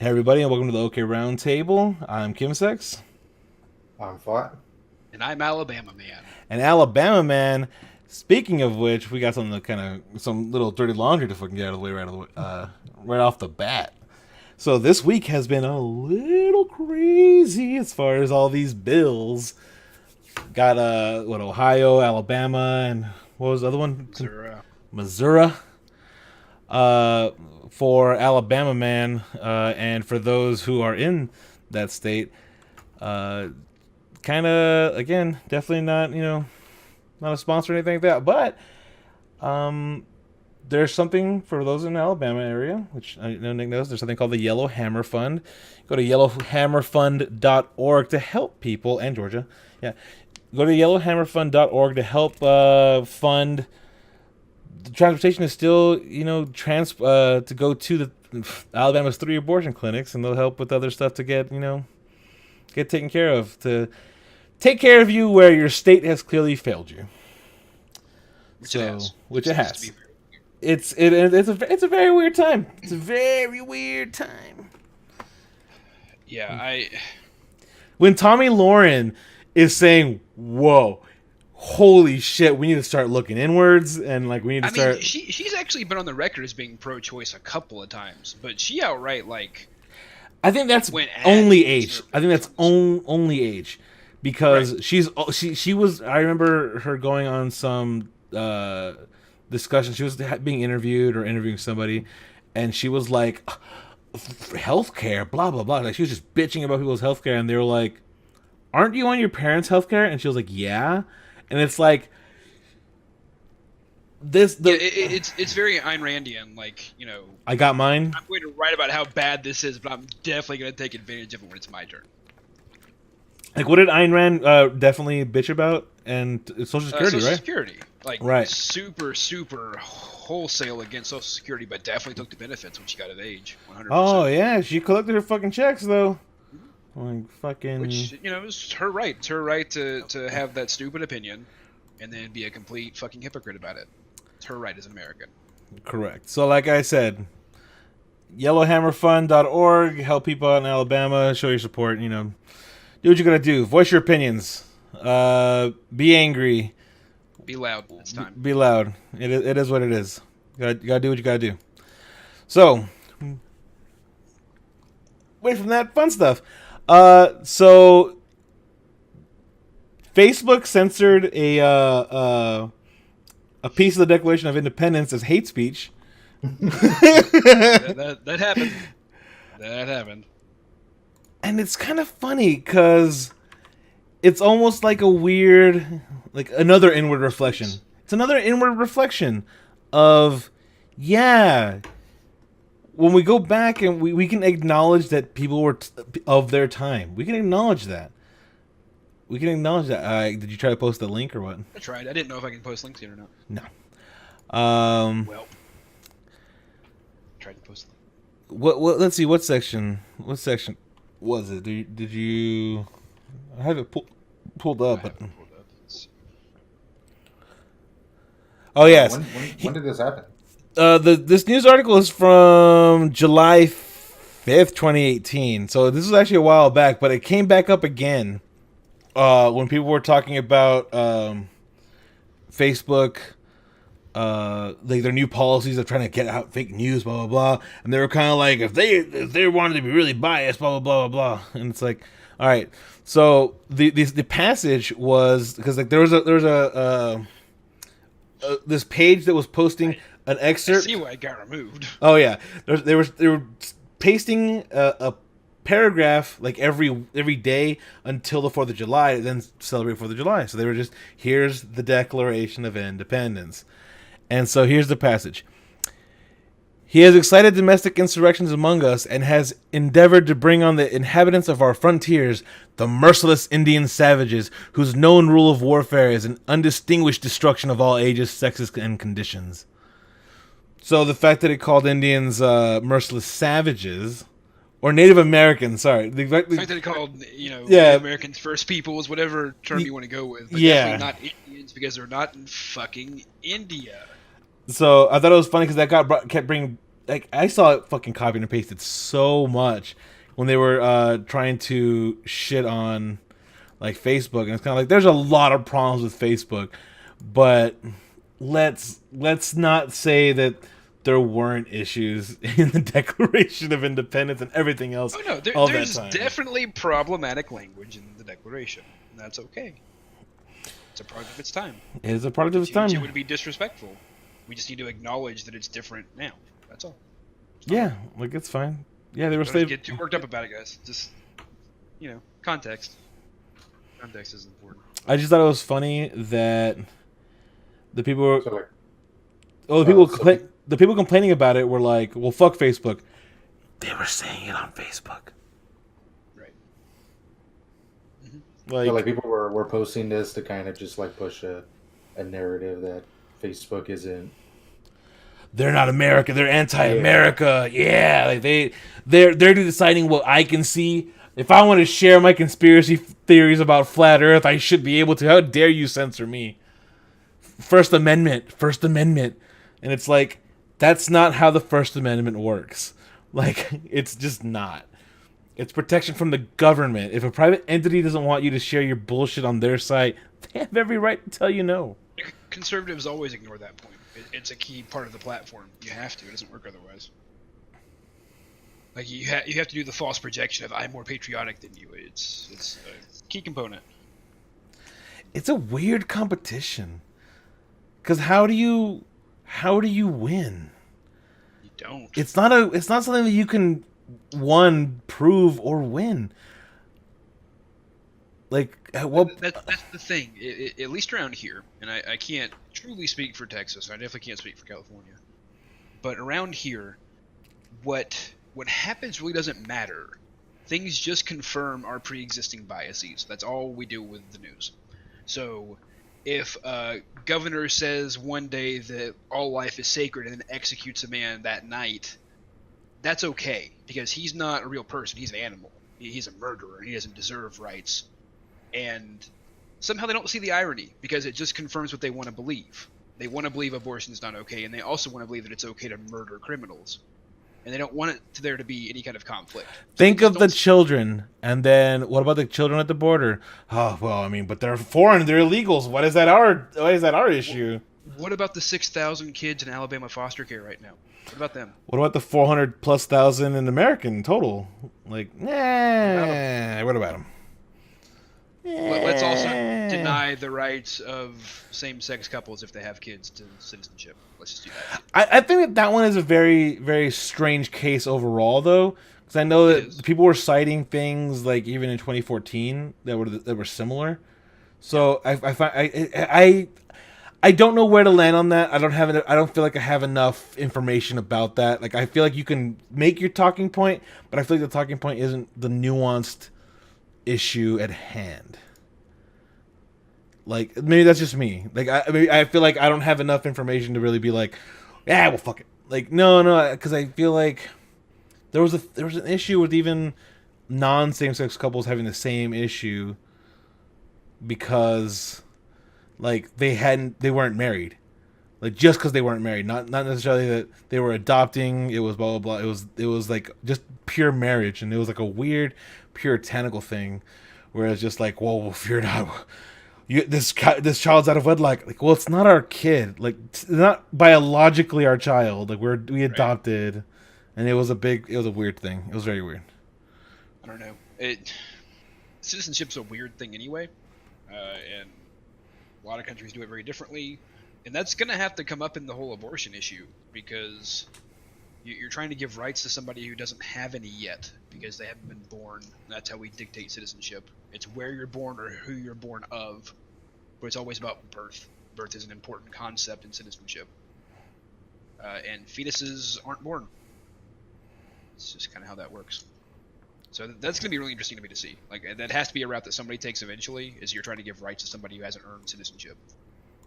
Hey everybody, and welcome to the OK Roundtable. I'm Kim Sex. I'm Phot. And I'm Alabama man. And Alabama man. Speaking of which, we got something to some little dirty laundry to fucking get out of the way right off the bat. So this week has been a little crazy as far as all these bills. Got Ohio, Alabama, and what was the other one? Missouri. For Alabama man, and for those who are in that state, kind of again, definitely not not a sponsor or anything like that, but there's something for those in the Alabama area, which I know Nick knows. There's something called the Yellow Hammer Fund. Go to yellowhammerfund.org to help people, and Georgia. Yeah, go to yellowhammerfund.org to help fund. The transportation is still, to go to the Alabama's 3 abortion clinics, and they'll help with other stuff to get taken care of, to take care of you where your state has clearly failed you. Which it has. It's a very weird time. It's a very weird time. Yeah, when Tommy Lauren is saying, "Whoa, holy shit, we need to start looking inwards," and we need to start. Mean, she's actually been on the record as being pro-choice a couple of times, but she outright I think that's only age. I think that's only age, because right. she was. I remember her going on some discussion. She was being interviewed or interviewing somebody, and she was like, "Healthcare, blah blah blah." Like, she was just bitching about people's healthcare, and they were like, "Aren't you on your parents' healthcare?" And she was like, "Yeah." And it's like it's very Ayn Randian, I got mine. I'm going to write about how bad this is, but I'm definitely going to take advantage of it when it's my turn. Like, what did Ayn Rand definitely bitch about? And Social Security, Social right? Security, right. super wholesale against Social Security, but definitely took the benefits when she got of age. 100%. Oh yeah, she collected her fucking checks though. Fucking. Which, it's her right. It's her right to have that stupid opinion, and then be a complete fucking hypocrite about it. It's her right as an American. Correct. So, like I said, yellowhammerfund.org, help people out in Alabama, show your support. Do what you gotta do. Voice your opinions. Be angry. Be loud. It's time. Be loud. It is what it is. You gotta do what you gotta do. So, away from that fun stuff. So Facebook censored a piece of the Declaration of Independence as hate speech. that happened. That happened. And it's kind of funny because it's almost like a weird, another inward reflection. It's another inward reflection of, yeah. When we go back and we can acknowledge that people were of their time. We can acknowledge that. Did you try to post the link or what? I tried. I didn't know if I can post links here or not. No. Well, tried to post the link. What? Let's see. What section? What section was it? Did you? I have it pulled up, but. Oh yes. When did this happen? This news article is from July 5th, 2018. So this was actually a while back, but it came back up again when people were talking about Facebook, their new policies of trying to get out fake news, blah blah blah, and they were kind of like, if they wanted to be really biased, blah blah blah blah blah, and it's like, all right. So the passage was because there was a this page that was posting an excerpt. I see why it got removed. Oh yeah, they were pasting a paragraph every day until the 4th of July, then celebrate 4th of July. So they were just, here's the Declaration of Independence, and so here's the passage. He has excited domestic insurrections among us and has endeavored to bring on the inhabitants of our frontiers the merciless Indian savages whose known rule of warfare is an undistinguished destruction of all ages, sexes, and conditions. So the fact that it called Indians merciless savages, or Native Americans, sorry. The fact that it called, Native Americans first peoples, whatever term you want to go with. But definitely not Indians, because they're not in fucking India. So I thought it was funny because that kept bringing like I saw it fucking copied and pasted so much when they were trying to shit on like Facebook, and it's kind of like there's a lot of problems with Facebook, but let's not say that there weren't issues in the Declaration of Independence and everything else. Oh no, there's definitely problematic language in the Declaration, and that's okay. It's a product of its time. It is a product of its time. It would be disrespectful. We just need to acknowledge that it's different now. That's all. Yeah, like it's fine. Yeah, they were Don't get too worked up about it, guys. Just context. Context is important. I just thought it was funny that the people were. So, like, The people complaining about it were like, "Well, fuck Facebook." They were saying it on Facebook. Right. Like people were posting this to kind of just like push a narrative that Facebook isn't. They're not America. They're anti-America. Yeah, like they're deciding what I can see. If I want to share my conspiracy theories about flat Earth, I should be able to. How dare you censor me? First Amendment, and it's like that's not how the First Amendment works. Like it's just not. It's protection from the government. If a private entity doesn't want you to share your bullshit on their site, they have every right to tell you no. Conservatives always ignore that point. It's a key part of the platform. You have to. It doesn't work otherwise. Like you have to do the false projection of I'm more patriotic than you. It's a key component. It's a weird competition. Because how do you win? You don't. It's not something that you can prove or win. Like that's the thing. At least around here, and I can't truly speak for Texas. I definitely can't speak for California. But around here, what happens really doesn't matter. Things just confirm our pre-existing biases. That's all we do with the news. So if a governor says one day that all life is sacred and then executes a man that night, that's okay because he's not a real person. He's an animal. He's a murderer. He doesn't deserve rights. And somehow they don't see the irony because it just confirms what they want to believe. They want to believe abortion is not okay, and they also want to believe that it's okay to murder criminals. And they don't want there to be any kind of conflict. Think of the children, and then what about the children at the border? Oh well, I mean, but they're foreign, they're illegals. Why is that our issue? What about the 6,000 kids in Alabama foster care right now? What about them? What about the 400,000+ in American total? Like, what about them? Let's also deny the rights of same-sex couples if they have kids to citizenship. Let's just do that. I think that one is a very, very strange case overall, though, because I know that people were citing things like even in 2014 that were similar. So I don't know where to land on that. I don't feel like I have enough information about that. Like I feel like you can make your talking point, but I feel like the talking point isn't the nuanced issue at hand. Like maybe that's just me. Like I feel like I don't have enough information to really be like, yeah, well, fuck it. Like no, because I feel like there was an issue with even non-same-sex couples having the same issue because like they weren't married. Like just because they weren't married, not necessarily that they were adopting. It was blah blah blah. It was like just pure marriage, and it was like a weird puritanical thing, where it's just like, well, if you're not, this child's out of wedlock. Like, well, it's not our kid. Like, it's not biologically our child. Like we adopted, and it was a weird thing. It was very weird. I don't know. Citizenship's a weird thing anyway, and a lot of countries do it very differently. And that's going to have to come up in the whole abortion issue because you're trying to give rights to somebody who doesn't have any yet because they haven't been born. That's how we dictate citizenship. It's where you're born or who you're born of, but it's always about birth. Birth is an important concept in citizenship. And fetuses aren't born. It's just kind of how that works. So that's going to be really interesting to me to see. Like that has to be a route that somebody takes eventually, is you're trying to give rights to somebody who hasn't earned citizenship.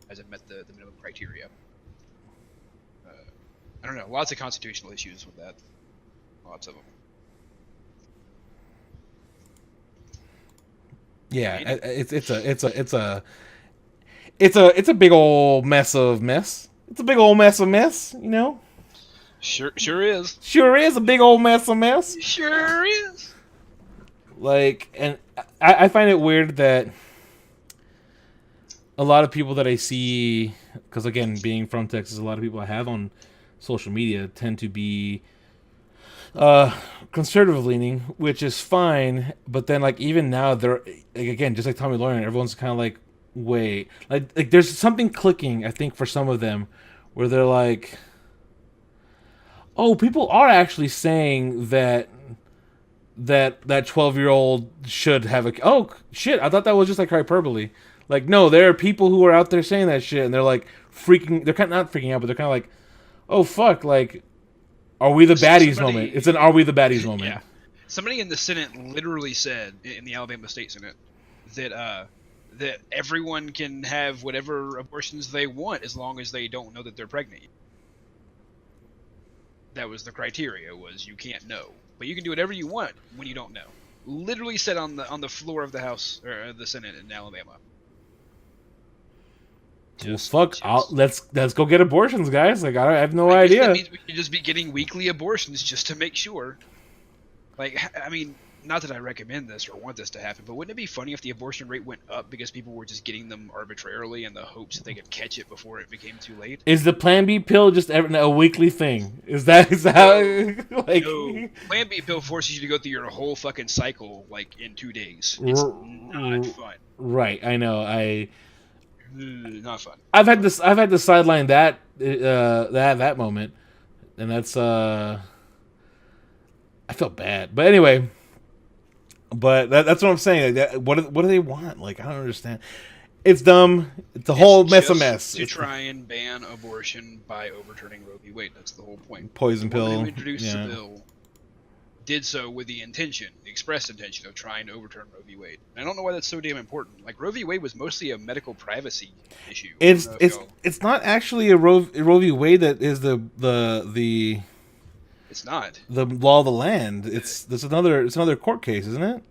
Hasn't met the minimum criteria. I don't know. Lots of constitutional issues with that. Lots of them. Yeah, it's a big old mess of mess. It's a big old mess of mess, you know. Sure is. Sure is a big old mess of mess. Sure is. Like, and I find it weird that a lot of people that I see, because again, being from Texas, a lot of people I have on social media tend to be conservative leaning, which is fine. But then, like, even now, they're like, again, just like Tommy Lauren, everyone's kind of like, wait, like there's something clicking. I think for some of them, where they're like, oh, people are actually saying that 12-year-old should have a, oh shit, I thought that was just like hyperbole. Like, no, there are people who are out there saying that shit, and they're like freaking, they're kind of not freaking out, but they're kind of like, oh fuck, like, are we the baddies moment? It's an are we the baddies moment. Yeah. Somebody in the Senate literally said, in the Alabama State Senate, that everyone can have whatever abortions they want as long as they don't know that they're pregnant. That was the criteria, was you can't know, but you can do whatever you want when you don't know. Literally said on the floor of the House or the Senate in Alabama. Well, fuck, let's go get abortions, guys. Like, I have no idea. That means we should just be getting weekly abortions just to make sure. Like, I mean, not that I recommend this or want this to happen, but wouldn't it be funny if the abortion rate went up because people were just getting them arbitrarily in the hopes that they could catch it before it became too late? Is the Plan B pill just a weekly thing? Is that how, like... No, Plan B pill forces you to go through your whole fucking cycle, like, in 2 days. It's not fun. Right, I know, Not fun. I've had to sideline that moment, and that's I felt bad. But anyway, that's what I'm saying. Like, what do they want? Like, I don't understand. It's dumb. It's a whole mess of mess. To try and ban abortion by overturning Roe v. Wade. That's the whole point. Poison the woman pill. Who introduced the bill did so with the express intention of trying to overturn Roe v. Wade. And I don't know why that's so damn important. Like, Roe v. Wade was mostly a medical privacy issue. It's not actually a Roe v. Wade that is the It's not the law of the land. It's another court case, isn't it?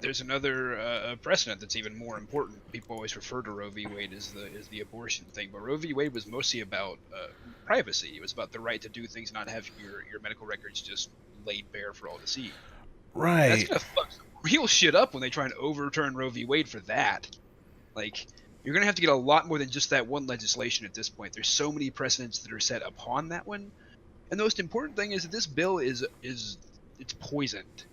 There's another precedent that's even more important. People always refer to Roe v. Wade as the abortion thing, but Roe v. Wade was mostly about privacy. It was about the right to do things, not have your medical records just laid bare for all to see. Right. That's gonna fuck some real shit up when they try and overturn Roe v. Wade for that. Like, you're gonna have to get a lot more than just that one legislation at this point. There's so many precedents that are set upon that one, and the most important thing is that this bill is it's poisoned.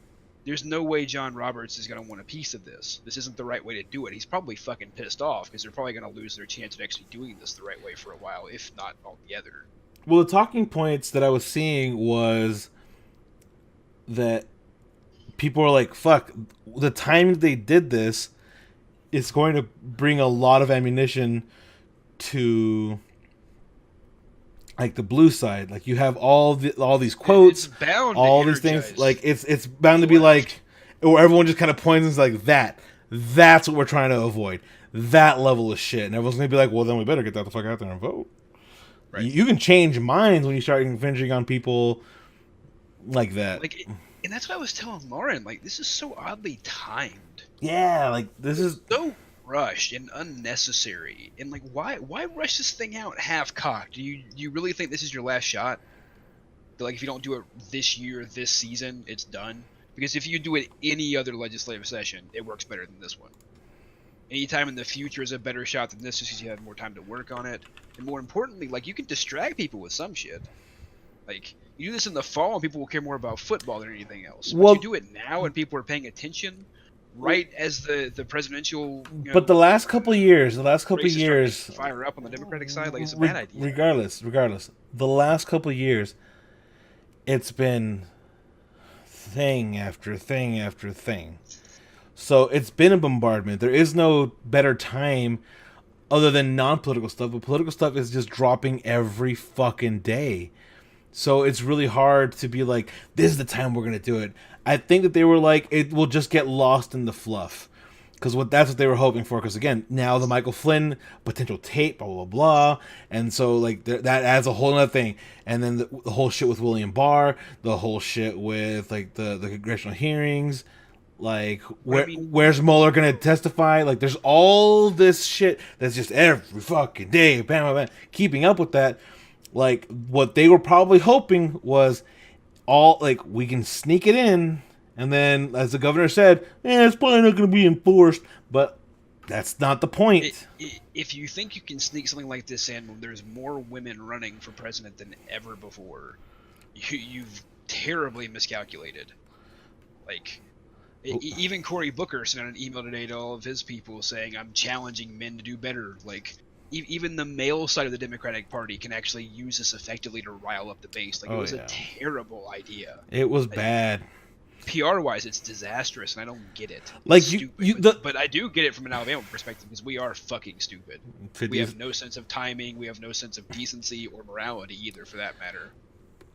There's no way John Roberts is going to want a piece of this. This isn't the right way to do it. He's probably fucking pissed off because they're probably going to lose their chance of actually doing this the right way for a while, if not altogether. Well, the talking points that I was seeing was that people are like, fuck, the time they did this is going to bring a lot of ammunition to, like, the blue side. Like, you have all these quotes, it's bound all these things. Like, it's bound to be like, or everyone just kind of points and is like, that's what we're trying to avoid. That level of shit. And everyone's going to be like, well, then we better get that the fuck out there and vote. Right. You can change minds when you start infringing on people like that. Like, and that's what I was telling Lauren. Like, this is so oddly timed. Yeah, like, this is so rushed and unnecessary. And, like, why rush this thing out half-cocked? Do you really think this is your last shot? That, like, if you don't do it this year, this season, it's done? Because if you do it any other legislative session, it works better than this one. Anytime in the future is a better shot than this just because you have more time to work on it. And more importantly, like, you can distract people with some shit. Like, you do this in the fall and people will care more about football than anything else. But you do it now and people are paying attention, right as the presidential... but the last couple of years... fire up on the Democratic side, like, it's a bad idea. Regardless, the last couple of years, it's been thing after thing after thing. So it's been a bombardment. There is no better time other than non-political stuff, but political stuff is just dropping every fucking day. So it's really hard to be like, this is the time we're going to do it. I think that they were like, it will just get lost in the fluff. Because that's what they were hoping for. Because, again, now the Michael Flynn potential tape, blah, blah, blah. And so, like, that adds a whole other thing. And then the whole shit with William Barr, the whole shit with, like, the congressional hearings. Like, where's Mueller going to testify? Like, there's all this shit that's just every fucking day, bam, bam, bam, keeping up with that. Like what they were probably hoping was all like we can sneak it in, and then as the governor said, it's probably not going to be enforced. But that's not the point. If you think you can sneak something like this in when there's more women running for president than ever before, you've terribly miscalculated. Like, even Cory Booker sent out an email today to all of his people saying, I'm challenging men to do better. Like, even the male side of the Democratic Party can actually use this effectively to rile up the base. Like, it was a terrible idea. It was bad. PR-wise, it's disastrous, and I don't get it. Like it's stupid, but I do get it from an Alabama perspective because we are fucking stupid. We have no sense of timing. We have no sense of decency or morality either, for that matter.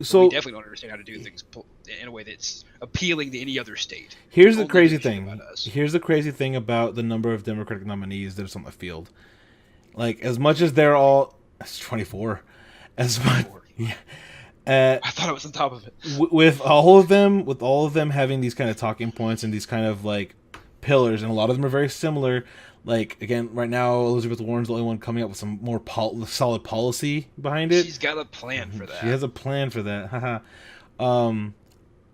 So we definitely don't understand how to do things in a way that's appealing to any other state. Here's the crazy thing. Here's the crazy thing about the number of Democratic nominees that's on the field. Like, as much as they're all... That's 24. As much... Yeah. I thought it was on top of it. With all of them having these kind of talking points and these kind of, like, pillars, and a lot of them are very similar. Like, again, right now, Elizabeth Warren's the only one coming up with some more solid policy behind it. She's got a plan for that. She has a plan for that. Haha.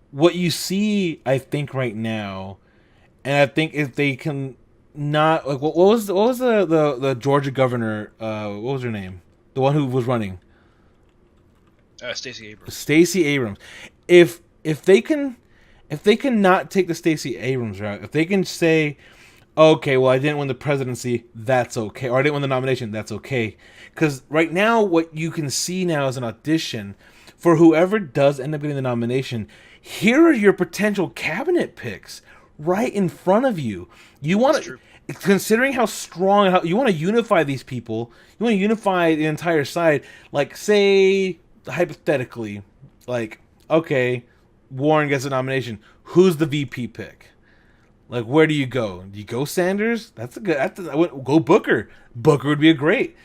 What you see, I think, right now, and I think if they can not... Like, what was the Georgia governor, what was her name? The one who was running? Stacey Abrams. Stacey Abrams. If they can not take the Stacey Abrams route, if they can say, okay, well, I didn't win the presidency, that's okay, or I didn't win the nomination, that's okay, because right now what you can see now is an audition for whoever does end up getting the nomination. Here are your potential cabinet picks right in front of you. You want to, considering how strong, how you want to unify these people, you want to unify the entire side. Like, say, hypothetically, like, okay, Warren gets a nomination. Who's the VP pick? Like, where do you go? Do you go Sanders? That's a good. Go Booker. Booker would be a great.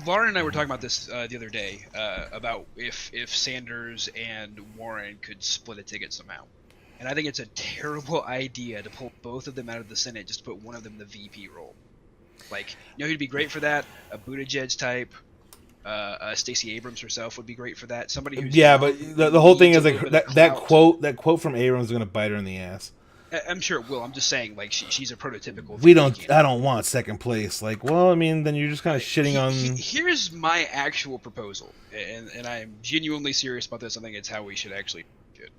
Lauren and I were talking about this the other day about if Sanders and Warren could split a ticket somehow, and I think it's a terrible idea to pull both of them out of the Senate just to put one of them in the VP role. Like, you know who'd be great for that? A Buttigieg type. Stacey Abrams herself would be great for that. Somebody who's but the whole thing is like that quote from Abrams is going to bite her in the ass. I'm sure it will. I'm just saying, like, she's a prototypical. I don't want second place. Like, well, I mean, then you're just kind of shitting on. Here's my actual proposal, and I'm genuinely serious about this. I think it's how we should actually do it.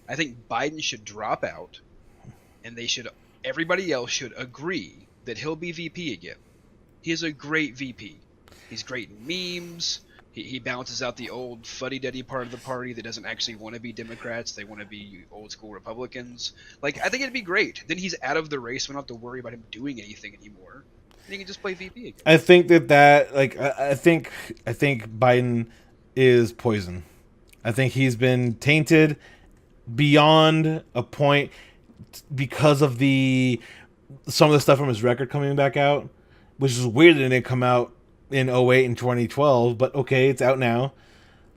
I think Biden should drop out, and everybody else should agree that he'll be VP again. He is a great VP. He's great in memes. He balances out the old fuddy-duddy part of the party that doesn't actually want to be Democrats. They want to be old-school Republicans. Like, I think it'd be great. Then he's out of the race. We don't have to worry about him doing anything anymore. And he can just play VP again. I think I think Biden is poison. I think he's been tainted beyond a point because of some of the stuff from his record coming back out, which is weird that it didn't come out in 2008 and 2012, but okay, it's out now.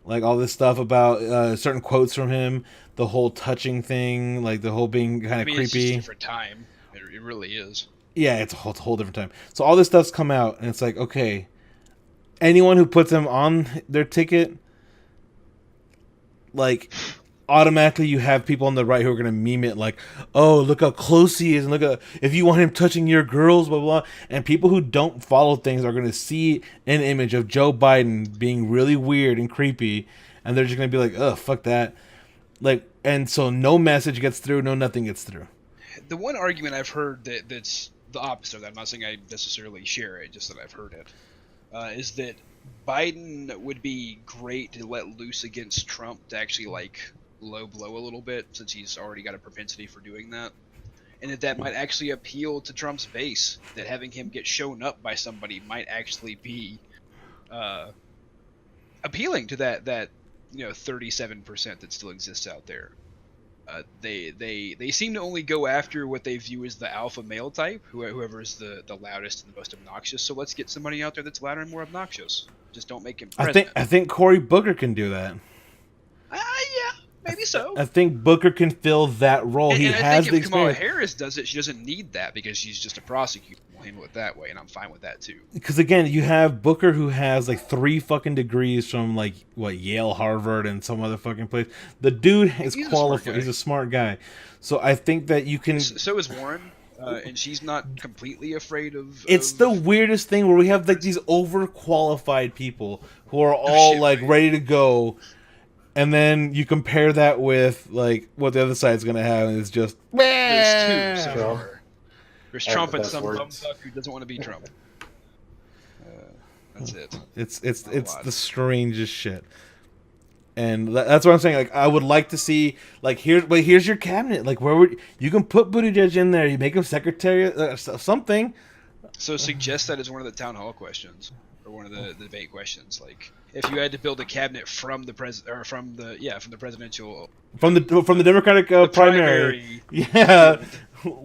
Like, all this stuff about certain quotes from him, the whole touching thing, like the whole being kind of creepy. It's just a different time. It really is. Yeah, it's a whole different time. So all this stuff's come out, and it's like, okay, anyone who puts him on their ticket, like, automatically you have people on the right who are going to meme it like, oh, look how close he is, and look at, if you want him touching your girls, blah, blah, blah. And people who don't follow things are going to see an image of Joe Biden being really weird and creepy, and they're just going to be like, ugh, fuck that. Like, and so no message gets through, no nothing gets through. The one argument I've heard that's the opposite of that, I'm not saying I necessarily share it, just that I've heard it, is that Biden would be great to let loose against Trump to actually, like, low blow a little bit, since he's already got a propensity for doing that, and that might actually appeal to Trump's base, that having him get shown up by somebody might actually be appealing to that 37% that still exists out there. They seem to only go after what they view as the alpha male type, whoever is the loudest and the most obnoxious. So let's get somebody out there that's louder and more obnoxious. Just don't make him president. I think Cory Booker can do that. Yeah. Maybe so. I think Booker can fill that role. He And I has think the if Kamala experience. Harris does it, she doesn't need that because she's just a prosecutor. We'll handle it that way, and I'm fine with that too. Because again, you have Booker who has like 3 fucking degrees from like what Yale, Harvard, and some other fucking place. The dude is He's a smart qualified. guy. He's a smart guy. So I think that you can. So is Warren, and she's not completely afraid of. It's the weirdest thing where we have like these overqualified people who are all shit, like right. ready to go, and then you compare that with like what the other side's gonna have, and it's just There's 2 so Trump. far. There's I have Trump the and best some words. bumfuck who doesn't want to be Trump. That's it. It's Not a it's lot. the strangest shit. And that's what I'm saying. Like, I would like to see, like, here's your cabinet. Like, where would you can put Buttigieg in there? You make him secretary, something. So suggest that as one of the town hall questions, or one of the debate questions. Like, if you had to build a cabinet from the from the presidential From the Democratic primary. Yeah.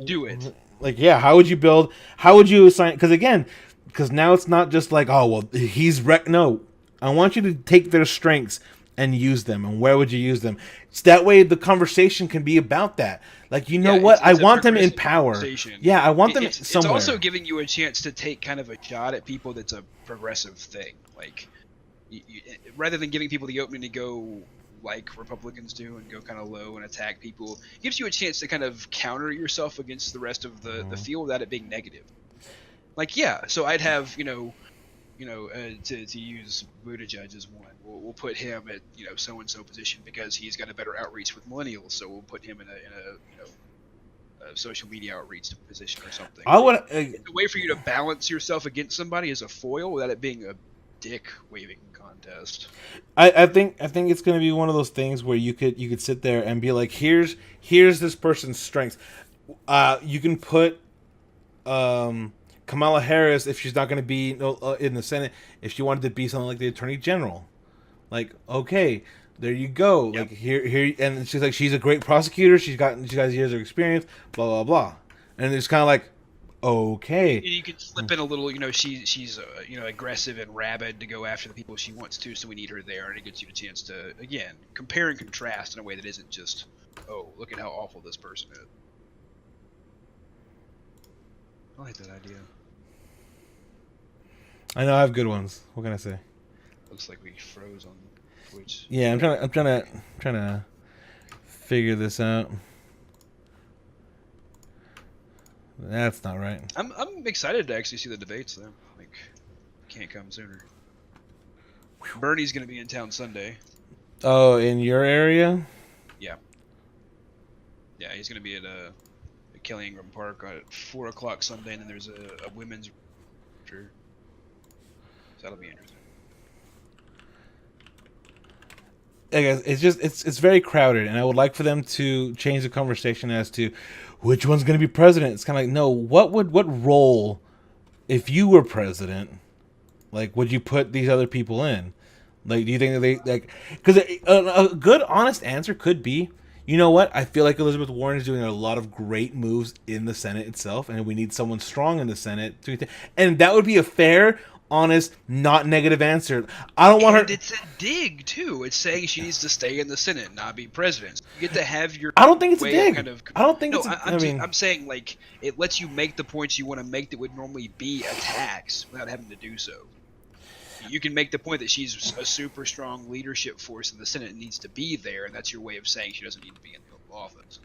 do it. Like, yeah, how would you assign? Because now it's not just like, oh, well, no, I want you to take their strengths and use them. And where would you use them? So that way the conversation can be about that. Like, you know Yeah, what? I it's a want them in progressive power. conversation. Yeah, I want them It's somewhere. also giving you a chance to take kind of a shot at people that's a progressive thing. Like, rather than giving people the opening to go like Republicans do and go kind of low and attack people, it gives you a chance to kind of counter yourself against the rest of the field without it being negative. Like, yeah, so I'd have, to use Buttigieg as one. We'll put him at so and so position because he's got a better outreach with millennials. So we'll put him in a social media outreach position or something. I would. The way for you to balance yourself against somebody is a foil without it being a dick waving contest. I think it's going to be one of those things where you could sit there and be like, here's this person's strengths. You can put Kamala Harris, if she's not going to be in the Senate, if she wanted to be something like the Attorney General, like, okay, there you go. Yep. Like here, and she's like, she's a great prosecutor. She has years of experience. Blah blah blah, and it's kind of like, okay. You can slip in a little, she's aggressive and rabid to go after the people she wants to, so we need her there, and it gives you a chance to, again, compare and contrast in a way that isn't just, oh, look at how awful this person is. I like that idea. I know I have good ones. What can I say? Looks like we froze on Twitch. Yeah, I'm trying to figure this out. That's not right. I'm excited to actually see the debates though. Like, can't come sooner. Bernie's gonna be in town Sunday. Oh, in your area? Yeah, he's gonna be at Kelly Ingram Park at 4:00 Sunday, and then there's a women's. Sure. So that'll be interesting. I guess it's very crowded, and I would like for them to change the conversation as to which one's going to be president. It's kind of like, no, what role, if you were president, like, would you put these other people in? Like, do you think that they like? Because a good, honest answer could be, you know what? I feel like Elizabeth Warren is doing a lot of great moves in the Senate itself, and we need someone strong in the Senate. And that would be a fair, honest, not negative answer. I don't want her. And it's a dig too. It's saying she needs to stay in the Senate, not be president. You get to have your. I don't think it's a way dig. of kind of. I don't think No, it's. I'm saying, like, it lets you make the points you want to make that would normally be attacks without having to do so. You can make the point that she's a super strong leadership force in the Senate and needs to be there, and that's your way of saying she doesn't need to be in the office.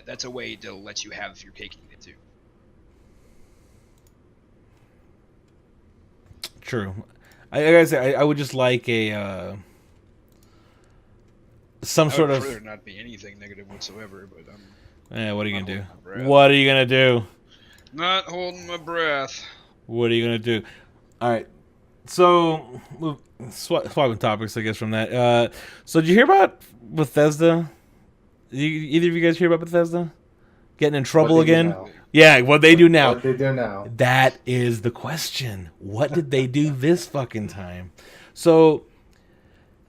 That's a way to let you have your cake and eat it too. True. I gotta say, I would just like a some I sort would of. prefer not be anything negative whatsoever, but I'm What are you not gonna do? holding my breath. What are you gonna do? Not holding my breath. What are you gonna do? All right. So, swapping topics, I guess, from that. So, did you hear about Bethesda? Either of you guys hear about Bethesda getting in trouble What they do again? now. Yeah, what they do now. What they do now. That is the question. What did they do this fucking time? So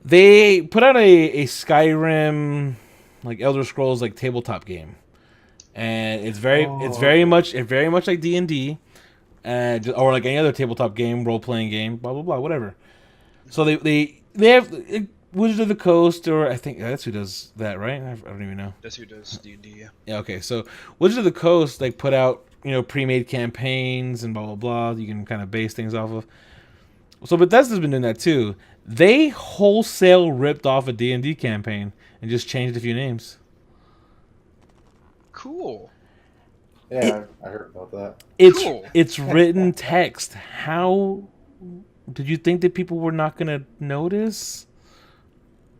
they put out a Skyrim, like Elder Scrolls, like tabletop game, and it's very much like D&D, or like any other tabletop game, role playing game, blah blah blah, whatever. So they have Wizards of the Coast, or I think that's who does that, right? I don't even know. That's who does D&D. Yeah. Yeah, okay. So Wizards of the Coast like put out pre-made campaigns and blah blah blah. You can kind of base things off of. So Bethesda's been doing that too. They wholesale ripped off a D&D campaign and just changed a few names. Cool. Yeah, I heard about that. Cool. It's written text. How did you think that people were not gonna notice?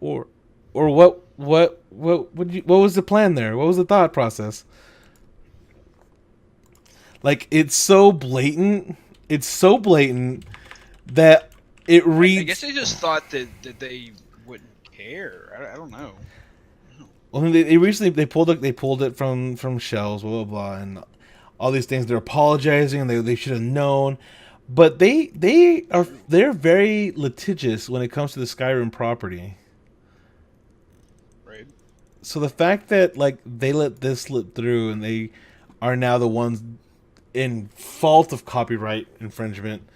Or what was the plan there? What was the thought process? Like it's so blatant. It's so blatant that it reads. I guess they just thought that they wouldn't care. I don't know. Well, they recently pulled it from shelves, blah blah blah, and all these things. They're apologizing, and they should have known, but they're very litigious when it comes to the Skyrim property. Right. So the fact that like they let this slip through, and they are now the ones in fault of copyright infringement,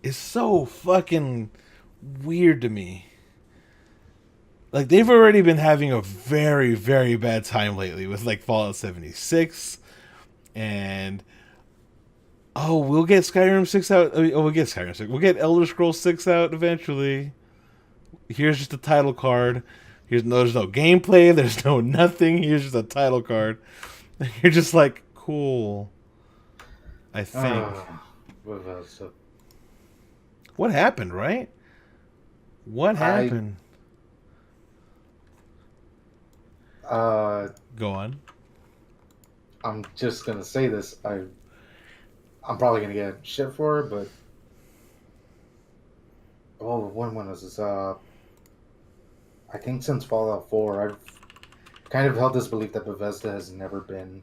is so fucking weird to me. Like, they've already been having a very, very bad time lately with, like, Fallout 76. And, we'll get Skyrim 6 out. Oh, we'll get Skyrim 6. We'll get Elder Scrolls 6 out eventually. Here's just a title card. There's no gameplay. There's no nothing. Here's just a title card. You're just like, cool. I think. What happened, right? What happened? Go on. I'm just gonna say this. I'm probably gonna get shit for it, but when was this? I think since Fallout 4, I've kind of held this belief that Bethesda has never been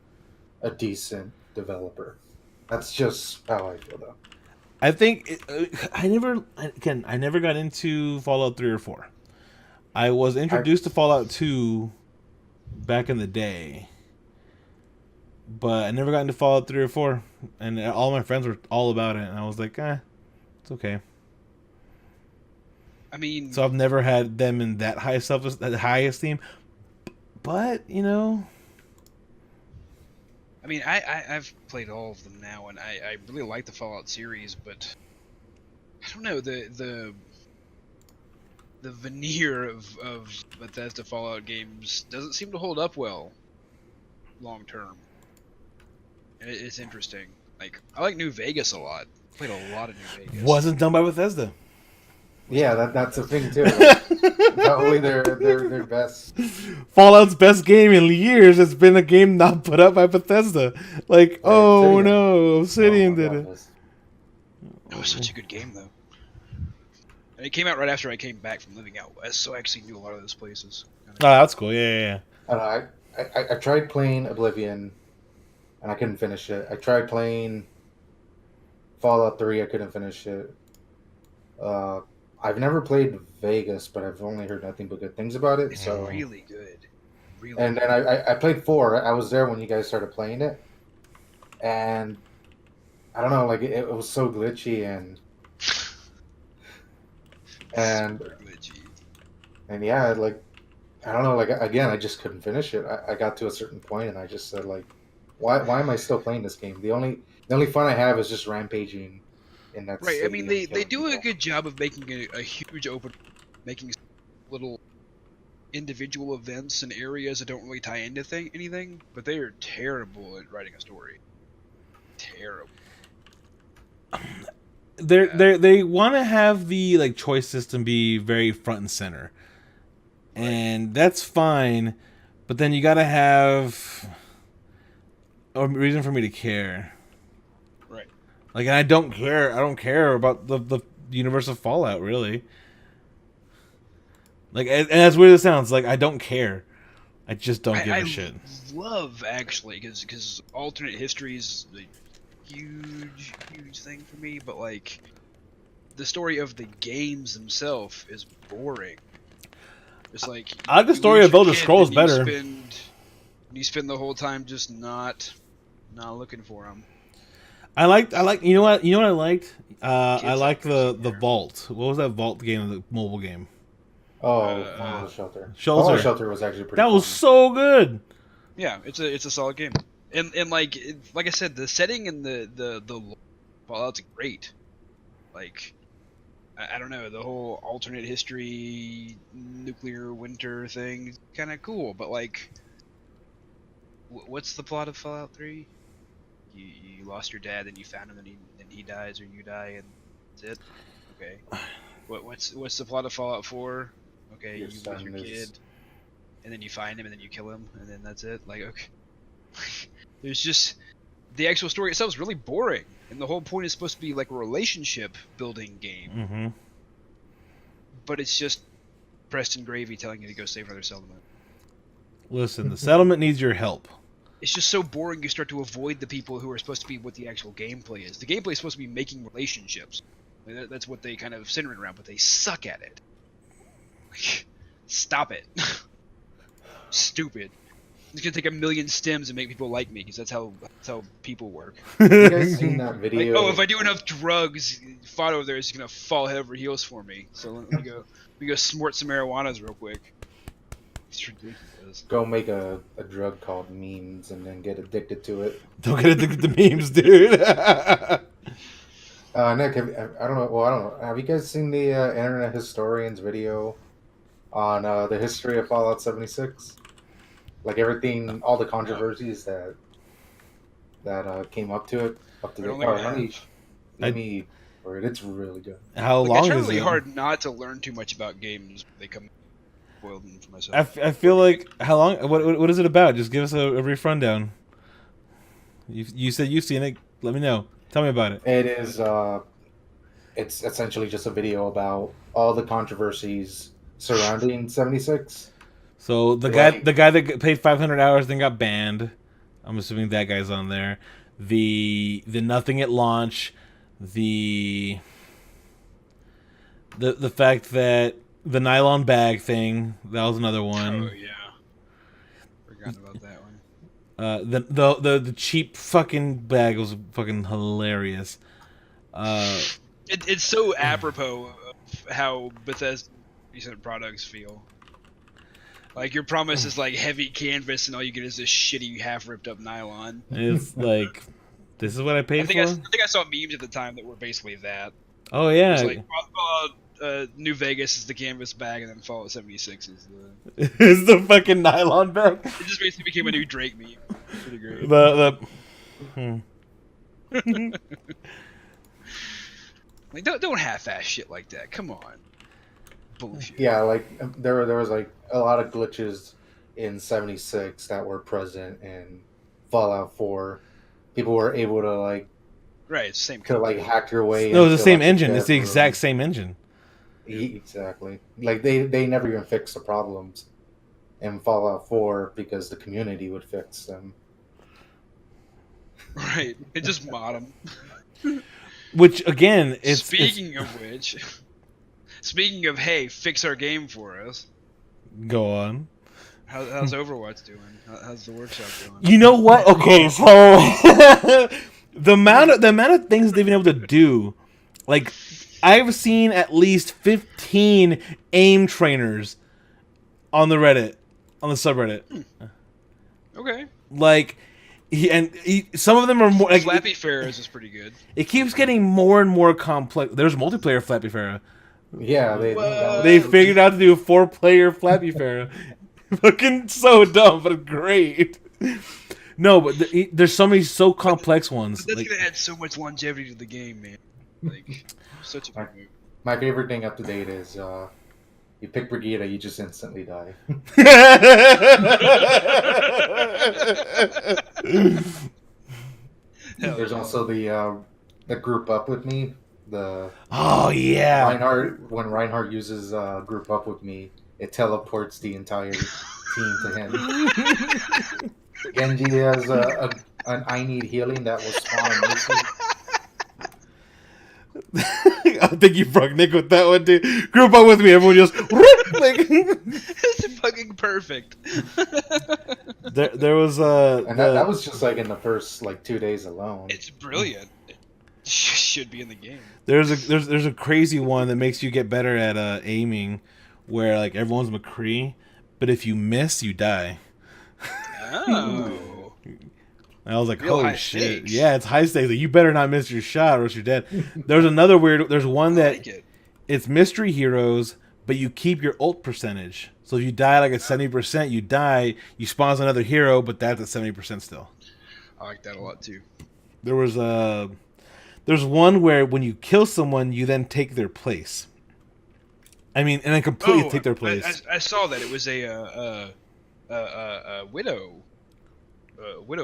a decent developer. That's just how I feel, though. I think I never got into Fallout 3 or 4. I was introduced to Fallout 2 back in the day, but I never got into Fallout 3 or 4, and all my friends were all about it, and I was like, it's okay. I mean, so I've never had them in that high esteem, but I mean, I've played all of them now, and I really like the Fallout series, but I don't know, the veneer of Bethesda Fallout games doesn't seem to hold up well long term. It's interesting. Like, I like New Vegas a lot. Played a lot of New Vegas. Wasn't done by Bethesda. Yeah, that's a thing too. Probably their best. Fallout's best game in years has been a game not put up by Bethesda. Like, Obsidian. No, Obsidian did it. It was such a good game, though. And it came out right after I came back from living out west, so I actually knew a lot of those places. Oh, that's cool. Yeah. I tried playing Oblivion, and I couldn't finish it. I tried playing Fallout 3. I couldn't finish it. I've never played Vegas, but I've only heard nothing but good things about it. It's so really good. Really. And then I played 4. I was there when you guys started playing it, and I don't know, like it was so glitchy and yeah, like I don't know, like again, I just couldn't finish it. I got to a certain point, and I just said, like, why am I still playing this game? The only fun I have is just rampaging in that. Right. I mean, they do people. a good job of making a huge open, making little individual events and areas that don't really tie into anything, but they are terrible at writing a story. Terrible. They want to have the like choice system be very front and center, and that's fine, but then you gotta have a reason for me to care. Right. Like, and I don't care about the universe of Fallout, really. Like, and as weird as it sounds, like, I don't care. I just don't give a shit. I love, actually, because alternate history is a huge thing for me, but, like, the story of the games themselves is boring. It's like... I like the story of Elder Scrolls better. You spend the whole time just not looking for them. I like you know what I liked? I liked the Vault. What was that Vault game, the mobile game? Oh, Fallout Shelter. Shelter. Fallout Shelter was actually pretty. That was fun. so good. Yeah, it's a solid game, and like I said, the setting and the Fallout's great. Like, I don't know, the whole alternate history, nuclear winter thing, kind of cool. But like, what's the plot of Fallout 3? You lost your dad, then you found him, and he dies or you die, and that's it. Okay. What's the plot of Fallout 4? Okay, you lose your kid, and then you find him, and then you kill him, and then that's it. Like, okay. There's just the actual story itself is really boring, and the whole point is supposed to be like a relationship building game. Mm-hmm. But it's just Preston Gravy telling you to go save another settlement. Listen, the settlement needs your help. It's just so boring. You start to avoid the people who are supposed to be what the actual gameplay is. The gameplay is supposed to be making relationships. Like, that's what they kind of center it around, but they suck at it. Stop it. Stupid. It's gonna take a million stems and make people like me, because that's how people work. Have you guys seen that video? Like, oh, if I do enough drugs, Phot over there is gonna fall head over heels for me. So let me go snort some marijuanas real quick. It's ridiculous. Go make a drug called memes and then get addicted to it. Don't get addicted to memes, dude. Nick, I don't know. Well, I don't know. Have you guys seen the Internet Historian's video on the history of Fallout 76? Like everything, all the controversies that came up to it. Up to I the. don't think I Let me. It's really good. How Like, long I try is really it? hard not to learn too much about games when they come boiled them for myself. I feel like how long? What is it about? Just give us a brief rundown. You said you've seen it. Let me know. Tell me about it. It is. It's essentially just a video about all the controversies surrounding 76. So the guy that paid 500 hours then got banned. I'm assuming that guy's on there. The nothing at launch. The fact that the nylon bag thing, that was another one. Oh yeah, forgot about that one. The cheap fucking bag was fucking hilarious. It's so apropos of how Bethesda recent products feel. Like, your promise is like heavy canvas, and all you get is this shitty half ripped up nylon. It's like, this is what I paid for. I think I saw memes at the time that were basically that. Oh yeah. It's like Fallout New Vegas is the canvas bag, and then Fallout 76 is the. It's the fucking nylon bag. It just basically became a new Drake meme. Pretty great. Like, don't half-ass shit like that. Come on. Bullshit. Yeah, like there was like a lot of glitches in 76 that were present in Fallout 4. People were able to like Right, it's the same to like hack your way. No, it's the into, same like, engine. It's the bedroom. exact same engine. Exactly. Like they never even fixed the problems in Fallout 4 because the community would fix them. Right. It just mod them. Which again, it's Speaking of, hey, fix our game for us. go on. How's Overwatch doing? How's the workshop doing? You know what? Okay, so the amount of things they've been able to do, like I've seen at least 15 aim trainers on the subreddit. Okay. Like, some of them are more like Flappy Pharaohs is pretty good. it keeps getting more and more complex. There's multiplayer Flappy Pharaoh. Yeah, They figured out to do a 4-player Flappy Pharaoh. Fucking so dumb, but great. No, but there's so many so complex ones. But that's gonna add so much longevity to the game, man. Like, such a good move. My favorite thing up to date is you pick Brigida, you just instantly die. There's also the group up with me. Oh yeah. When Reinhardt uses group up with me, it teleports the entire team to him. Genji has an I need healing that will spawn immediately. I think you broke Nick with that one, dude. Group up with me, everyone just like. It's fucking perfect. There was and that was just like in the first like 2 days alone. It's brilliant. It should be in the game. There's a crazy one that makes you get better at aiming, where like everyone's McCree, but if you miss, you die. Oh, And I was like, real holy high shit. stakes. Yeah, it's high stakes. Like, you better not miss your shot or else you're dead. There's another weird. There's one I that like it. it's mystery heroes, but you keep your ult percentage. So if you die like at 70%, you die. You spawn as another hero, but that's at 70% still. I like that a lot too. There was there's one where when you kill someone, you then take their place. I mean, and then completely take their place. I saw that it was a widow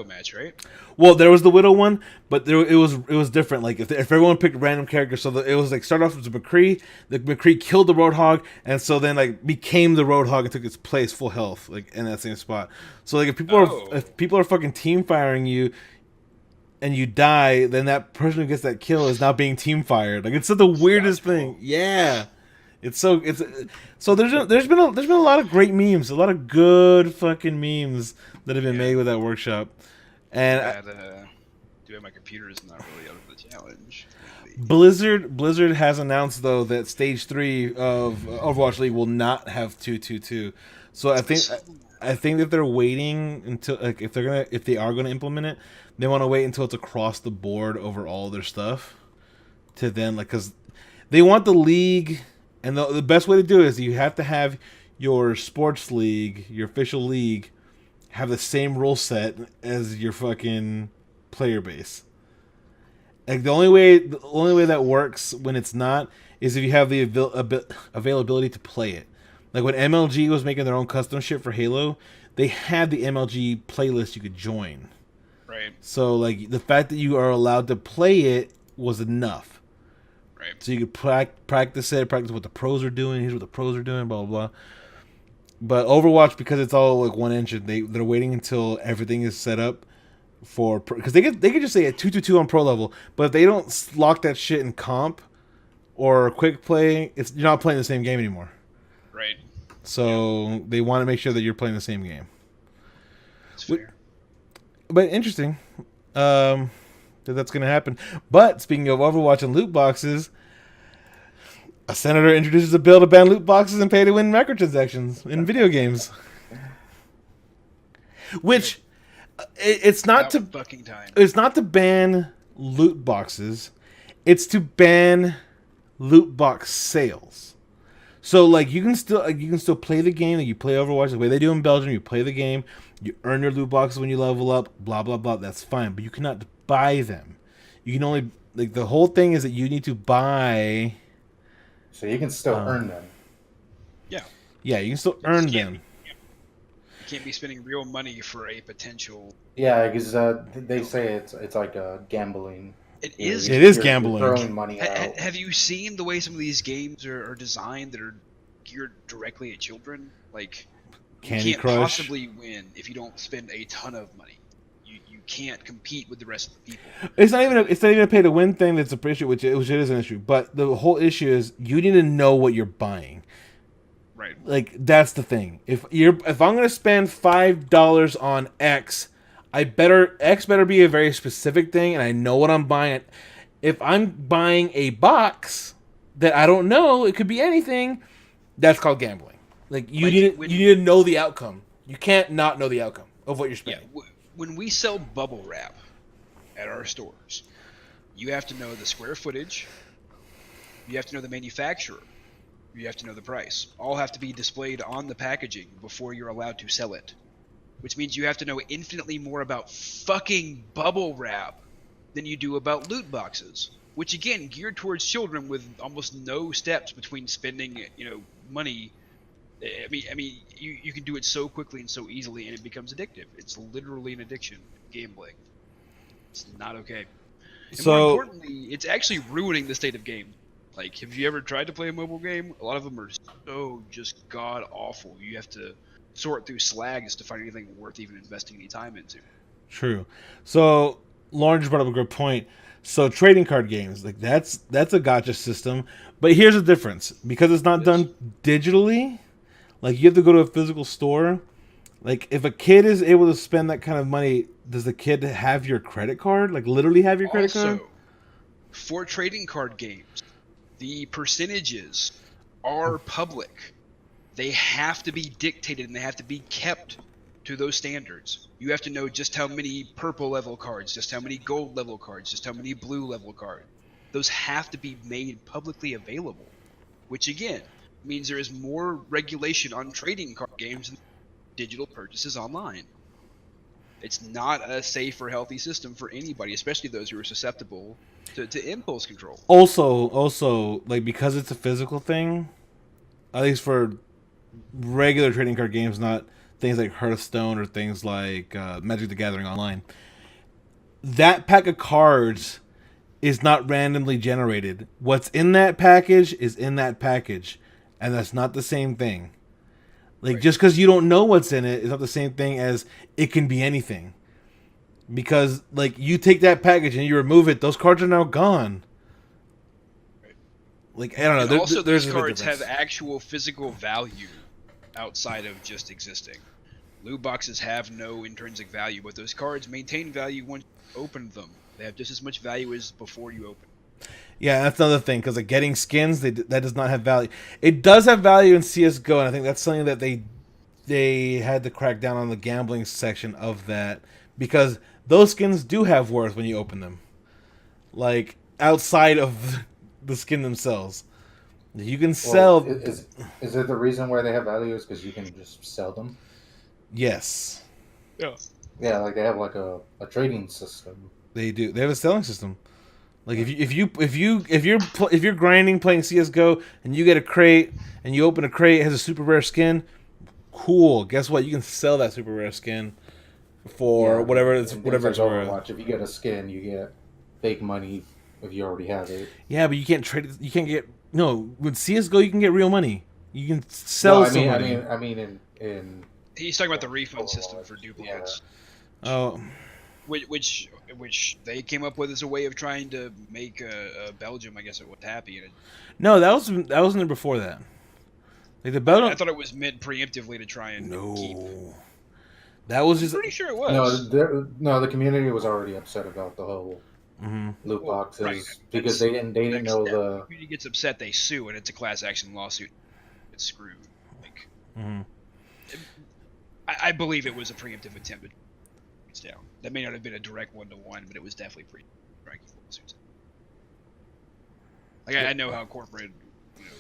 match, right? Well, there was the widow one, but it was different. Like if everyone picked random characters, so it was like start off with McCree. The McCree killed the Roadhog, and so then like became the Roadhog and took its place full health, like in that same spot. So like if people are fucking team firing you, and you die, then that person who gets that kill is now being team fired. Like it's the weirdest thing. Yeah. It's so there's been a lot of great memes, a lot of good fucking memes that have been made with that workshop, and doing my computer is not really out of the challenge. Blizzard has announced though that Stage 3 of Overwatch League will not have 2-2-2. So I think that they're waiting until like if they are gonna implement it, they want to wait until it's across the board over all their stuff, to then like because they want the league. And the best way to do it is you have to have your sports league, your official league, have the same rule set as your fucking player base. Like the only way that works when it's not is if you have the availability to play it. Like when MLG was making their own custom shit for Halo, they had the MLG playlist you could join. Right. So like the fact that you are allowed to play it was enough. So you could practice what the pros are doing. Here's what the pros are doing, blah, blah, blah. But Overwatch, because it's all like one engine, they're waiting until everything is set up for... Because they could just say a 2-2-2 on pro level, but if they don't lock that shit in comp or quick play, you're not playing the same game anymore. Right. So they want to make sure that you're playing the same game. That's fair. But interesting. That's going to happen. But speaking of Overwatch and loot boxes, a senator introduces a bill to ban loot boxes and pay-to-win microtransactions in video games. Which it's not to fucking time. It's not to ban loot boxes. It's to ban loot box sales. So like you can still play the game. Like you play Overwatch the way they do in Belgium. You play the game. You earn your loot boxes when you level up. Blah blah blah. That's fine. But you cannot buy them. You can only like the whole thing is that you need to buy. So you can still earn them. Yeah. Yeah, you can still earn them. You can't be spending real money for a potential. Yeah, because they say it's like gambling. It is. It is gambling. You're throwing money out. Have you seen the way some of these games are designed that are geared directly at children? Like, Candy you can't Crush. possibly win if you don't spend a ton of money. You can't compete with the rest of the people. It's not even a pay to win thing that's a issue, which it is an issue. But the whole issue is you need to know what you're buying. Right. Like that's the thing. If I'm gonna spend $5 on X, X better be a very specific thing, and I know what I'm buying. If I'm buying a box that I don't know, it could be anything. That's called gambling. Like you need to know the outcome. You can't not know the outcome of what you're spending. Yeah, when we sell bubble wrap at our stores, you have to know the square footage, you have to know the manufacturer, you have to know the price. All have to be displayed on the packaging before you're allowed to sell it. Which means you have to know infinitely more about fucking bubble wrap than you do about loot boxes. Which again, geared towards children with almost no steps between spending, money. I mean, you can do it so quickly and so easily, and it becomes addictive. It's literally an addiction. Gambling. It's not okay. And more importantly, it's actually ruining the state of game. Like, have you ever tried to play a mobile game? A lot of them are so just god awful. You have to sort through slags to find anything worth even investing any time into. True. So Lauren just brought up a good point. So trading card games, like that's a gotcha system. But here's the difference. Because it's not done digitally, like you have to go to a physical store. Like if a kid is able to spend that kind of money, does the kid have your credit card? Like literally have your credit card? Also, for trading card games, the percentages are public. they have to be dictated and they have to be kept to those standards. You have to know just how many purple level cards, just how many gold level cards, just how many blue level cards. Those have to be made publicly available, which again means there is more regulation on trading card games than digital purchases online. It's not a safe or healthy system for anybody, especially those who are susceptible to impulse control. Also, like, because it's a physical thing, at least for regular trading card games, not things like Hearthstone or things like Magic the Gathering Online, that pack of cards is not randomly generated. What's in that package is in that package, and that's not the same thing. Like, Right. just because you don't know what's in it is not the same thing as it can be anything. Because, like, you take that package and you remove it, those cards are now gone. Like, I don't know. And also, there's these a big cards have difference. actual physical value outside of just existing. Loot boxes have no intrinsic value, but those cards maintain value once you open them. They have just as much value as before you open. Yeah, that's another thing, because like getting skins, that does not have value. It does have value in CS:GO, and I think that's something that they had to crack down on the gambling section of that, because those skins do have worth when you open them, like outside of the skin themselves. You can Well, sell. is it the reason why they have value is because you can just sell them? Yes, Yeah. Yeah, like they have like a trading system. they do. They have a selling system. Like if you're grinding playing CS:GO and you get a crate and you open a crate, it has a super rare skin. Cool. Guess what? You can sell that super rare skin for Yeah, whatever in it's things whatever like it's worth. Overwatch, if you get a skin, you get fake money if you already have it. Yeah, but you can't trade it. You can't get no with CS:GO. You can get real money. You can No, sell I mean, somebody. in He's talking about the refund system Overwatch, for duplicates, Oh, which they came up with as a way of trying to make Belgium, I guess it was happy. And no, that was in there before that. Like the I Belgium. thought it was meant preemptively to try and keep. No, that was I'm just. pretty sure it no, was. the community was already upset about the whole Mm-hmm. loot Well, boxes right. because That's they didn't next know step. the. The community gets upset, they sue, and it's a class action lawsuit. It's screwed. Like, Mm-hmm. I believe it was a preemptive attempt to it's down. That may not have been a direct one-to-one, but it was definitely striking lawsuits. Like I know how corporate. You know,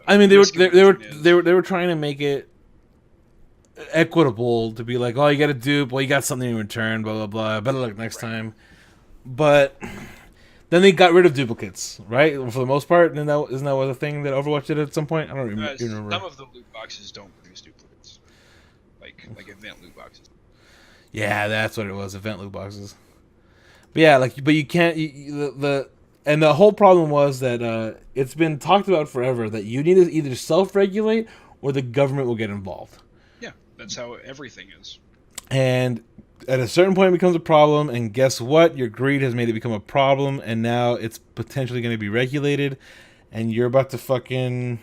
I mean, risk aversion is. they were trying to make it equitable to be like, oh, you got a dupe, well, you got something in return, blah blah blah. Better luck next time. But then they got rid of duplicates, right? For the most part, and isn't that what the thing that Overwatch did at some point? I don't even remember. Some of the loot boxes don't produce duplicates, like event loot boxes. Yeah, that's what it was. Event loot boxes. But yeah, but you can't. And the whole problem was that it's been talked about forever that you need to either self-regulate or the government will get involved. Yeah, that's how everything is. And at a certain point, it becomes a problem. And guess what? Your greed has made it become a problem, and now it's potentially going to be regulated, and you're about to fucking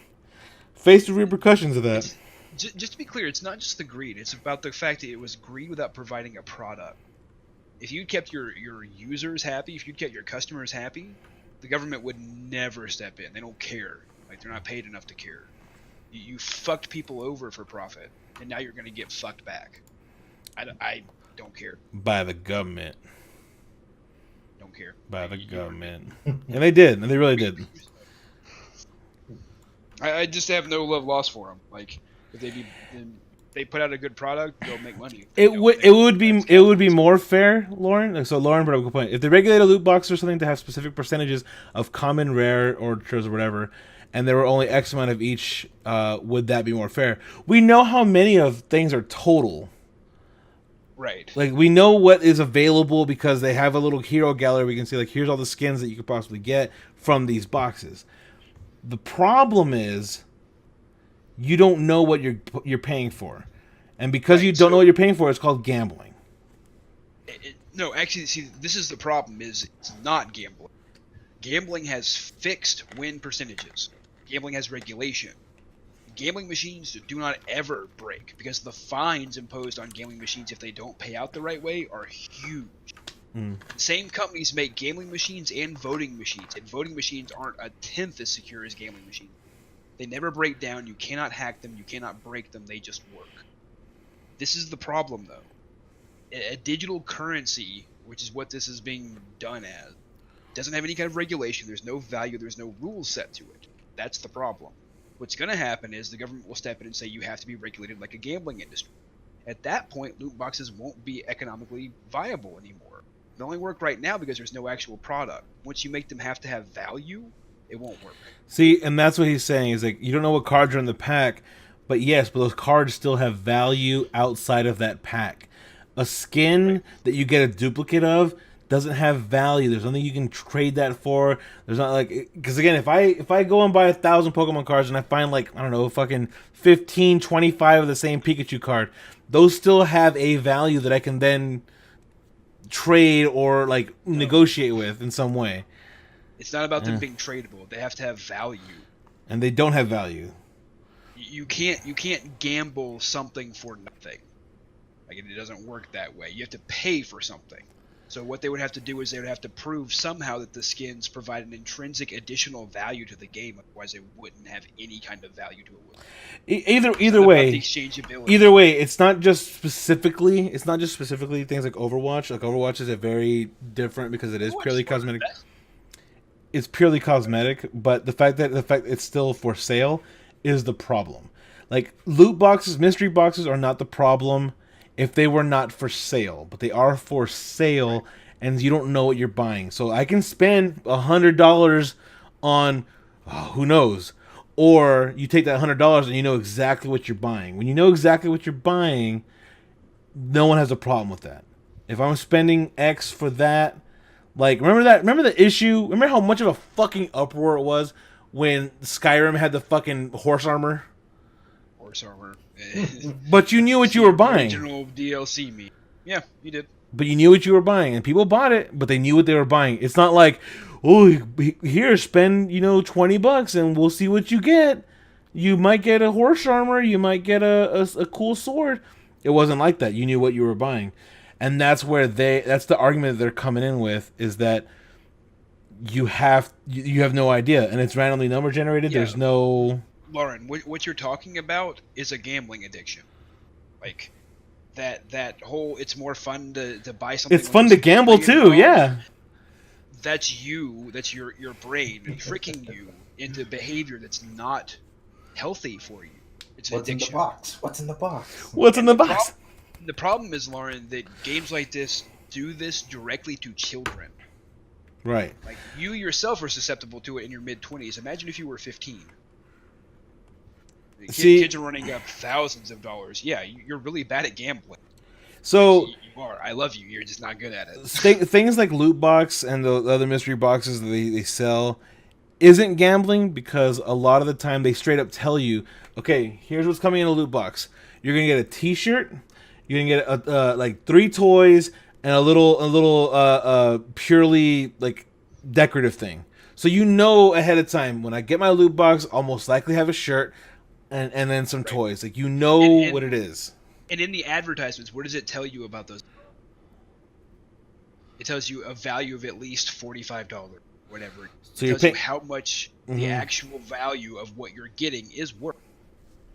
face the repercussions of that. Just to be clear, it's not just the greed. It's about the fact that it was greed without providing a product. If you kept your users happy, if you kept your customers happy, the government would never step in. They don't care. Like, they're not paid enough to care. You fucked people over for profit, and now you're going to get fucked back. I don't care. By the government. Don't care. By the government. And they did. And they really did. I just have no love lost for them. Like, if they put out a good product, they'll make money. It would be more fair, Lauren. Like, so Lauren brought up a good point. If they regulate a loot box or something to have specific percentages of common, rare, or treasures or whatever, and there were only X amount of each, would that be more fair? We know how many of things are total. Right. Like, we know what is available because they have a little hero gallery. We can see, like, here's all the skins that you could possibly get from these boxes. The problem is you don't know what you're paying for. And because you don't know what you're paying for, it's called gambling. No, actually, see, this is the problem, is it's not gambling. Gambling has fixed win percentages. Gambling has regulation. Gambling machines do not ever break because the fines imposed on gambling machines if they don't pay out the right way are huge. Same companies make gambling machines and voting machines, and voting machines aren't a tenth as secure as gambling machines. They never break down. You cannot hack them. You cannot break them. They just work. This is the problem, though. A digital currency, which is what this is being done as, doesn't have any kind of regulation. There's no value. There's no rules set to it. That's the problem. What's going to happen is the government will step in and say you have to be regulated like a gambling industry. At that point, loot boxes won't be economically viable anymore. They only work right now because there's no actual product. Once you make them have to have value, it won't work. See, and that's what he's saying. Is like, you don't know what cards are in the pack, but yes, but those cards still have value outside of that pack. A skin that you get a duplicate of doesn't have value. There's nothing you can trade that for. There's not like, because again, if I go and buy 1,000 Pokemon cards and I find like, I don't know, fucking 15, 25 of the same Pikachu card, those still have a value that I can then trade or like negotiate with in some way. It's not about them being tradable. They have to have value. And they don't have value. You can't gamble something for nothing. Like, it doesn't work that way. You have to pay for something. So what they would have to do is they would have to prove somehow that the skins provide an intrinsic additional value to the game. Otherwise, they wouldn't have any kind of value to it. Either way, the exchangeability. Either way, it's not just specifically things like Overwatch. Like, Overwatch is a very different because it is purely cosmetic. It's purely cosmetic, but the fact it's still for sale is the problem. Like, loot boxes, mystery boxes are not the problem if they were not for sale, but they are for sale, and you don't know what you're buying. So I can spend $100 on who knows, or you take that $100 and you know exactly what you're buying. When you know exactly what you're buying, no one has a problem with that. If I'm spending X for that, like, remember the issue? Remember how much of a fucking uproar it was when Skyrim had the fucking horse armor? Horse armor. But you knew what you were buying. Original DLC me. Yeah, you did. But you knew what you were buying, and people bought it, but they knew what they were buying. It's not like, oh, here, spend, $20 and we'll see what you get. You might get a horse armor, you might get a cool sword. It wasn't like that. You knew what you were buying. And that's where that's the argument that they're coming in with, is that you have no idea, and it's randomly number generated. Yeah. There's no... Lauren, what you're talking about is a gambling addiction. Like, that whole, it's more fun to buy something. It's fun to gamble too, yeah. That's you, that's your brain tricking you into behavior that's not healthy for you. It's an addiction. What's in the box? What's in the box? The problem is, Lauren, that games like this do this directly to children. Right. Like, you yourself are susceptible to it in your mid-20s. Imagine if you were 15. Kids are running up thousands of dollars. Yeah, you're really bad at gambling. So you are. I love you. You're just not good at it. Things like loot box and the other mystery boxes that they sell isn't gambling, because a lot of the time they straight up tell you, okay, here's what's coming in a loot box. You're gonna get a T-shirt. You're gonna get like 3 toys and a little purely like decorative thing. So you know ahead of time, when I get my loot box, I'll most likely have a shirt. And then some toys. Like, you know what it is. And in the advertisements, what does it tell you about those? It tells you a value of at least $45, whatever. So it tells you how much the actual value of what you're getting is worth.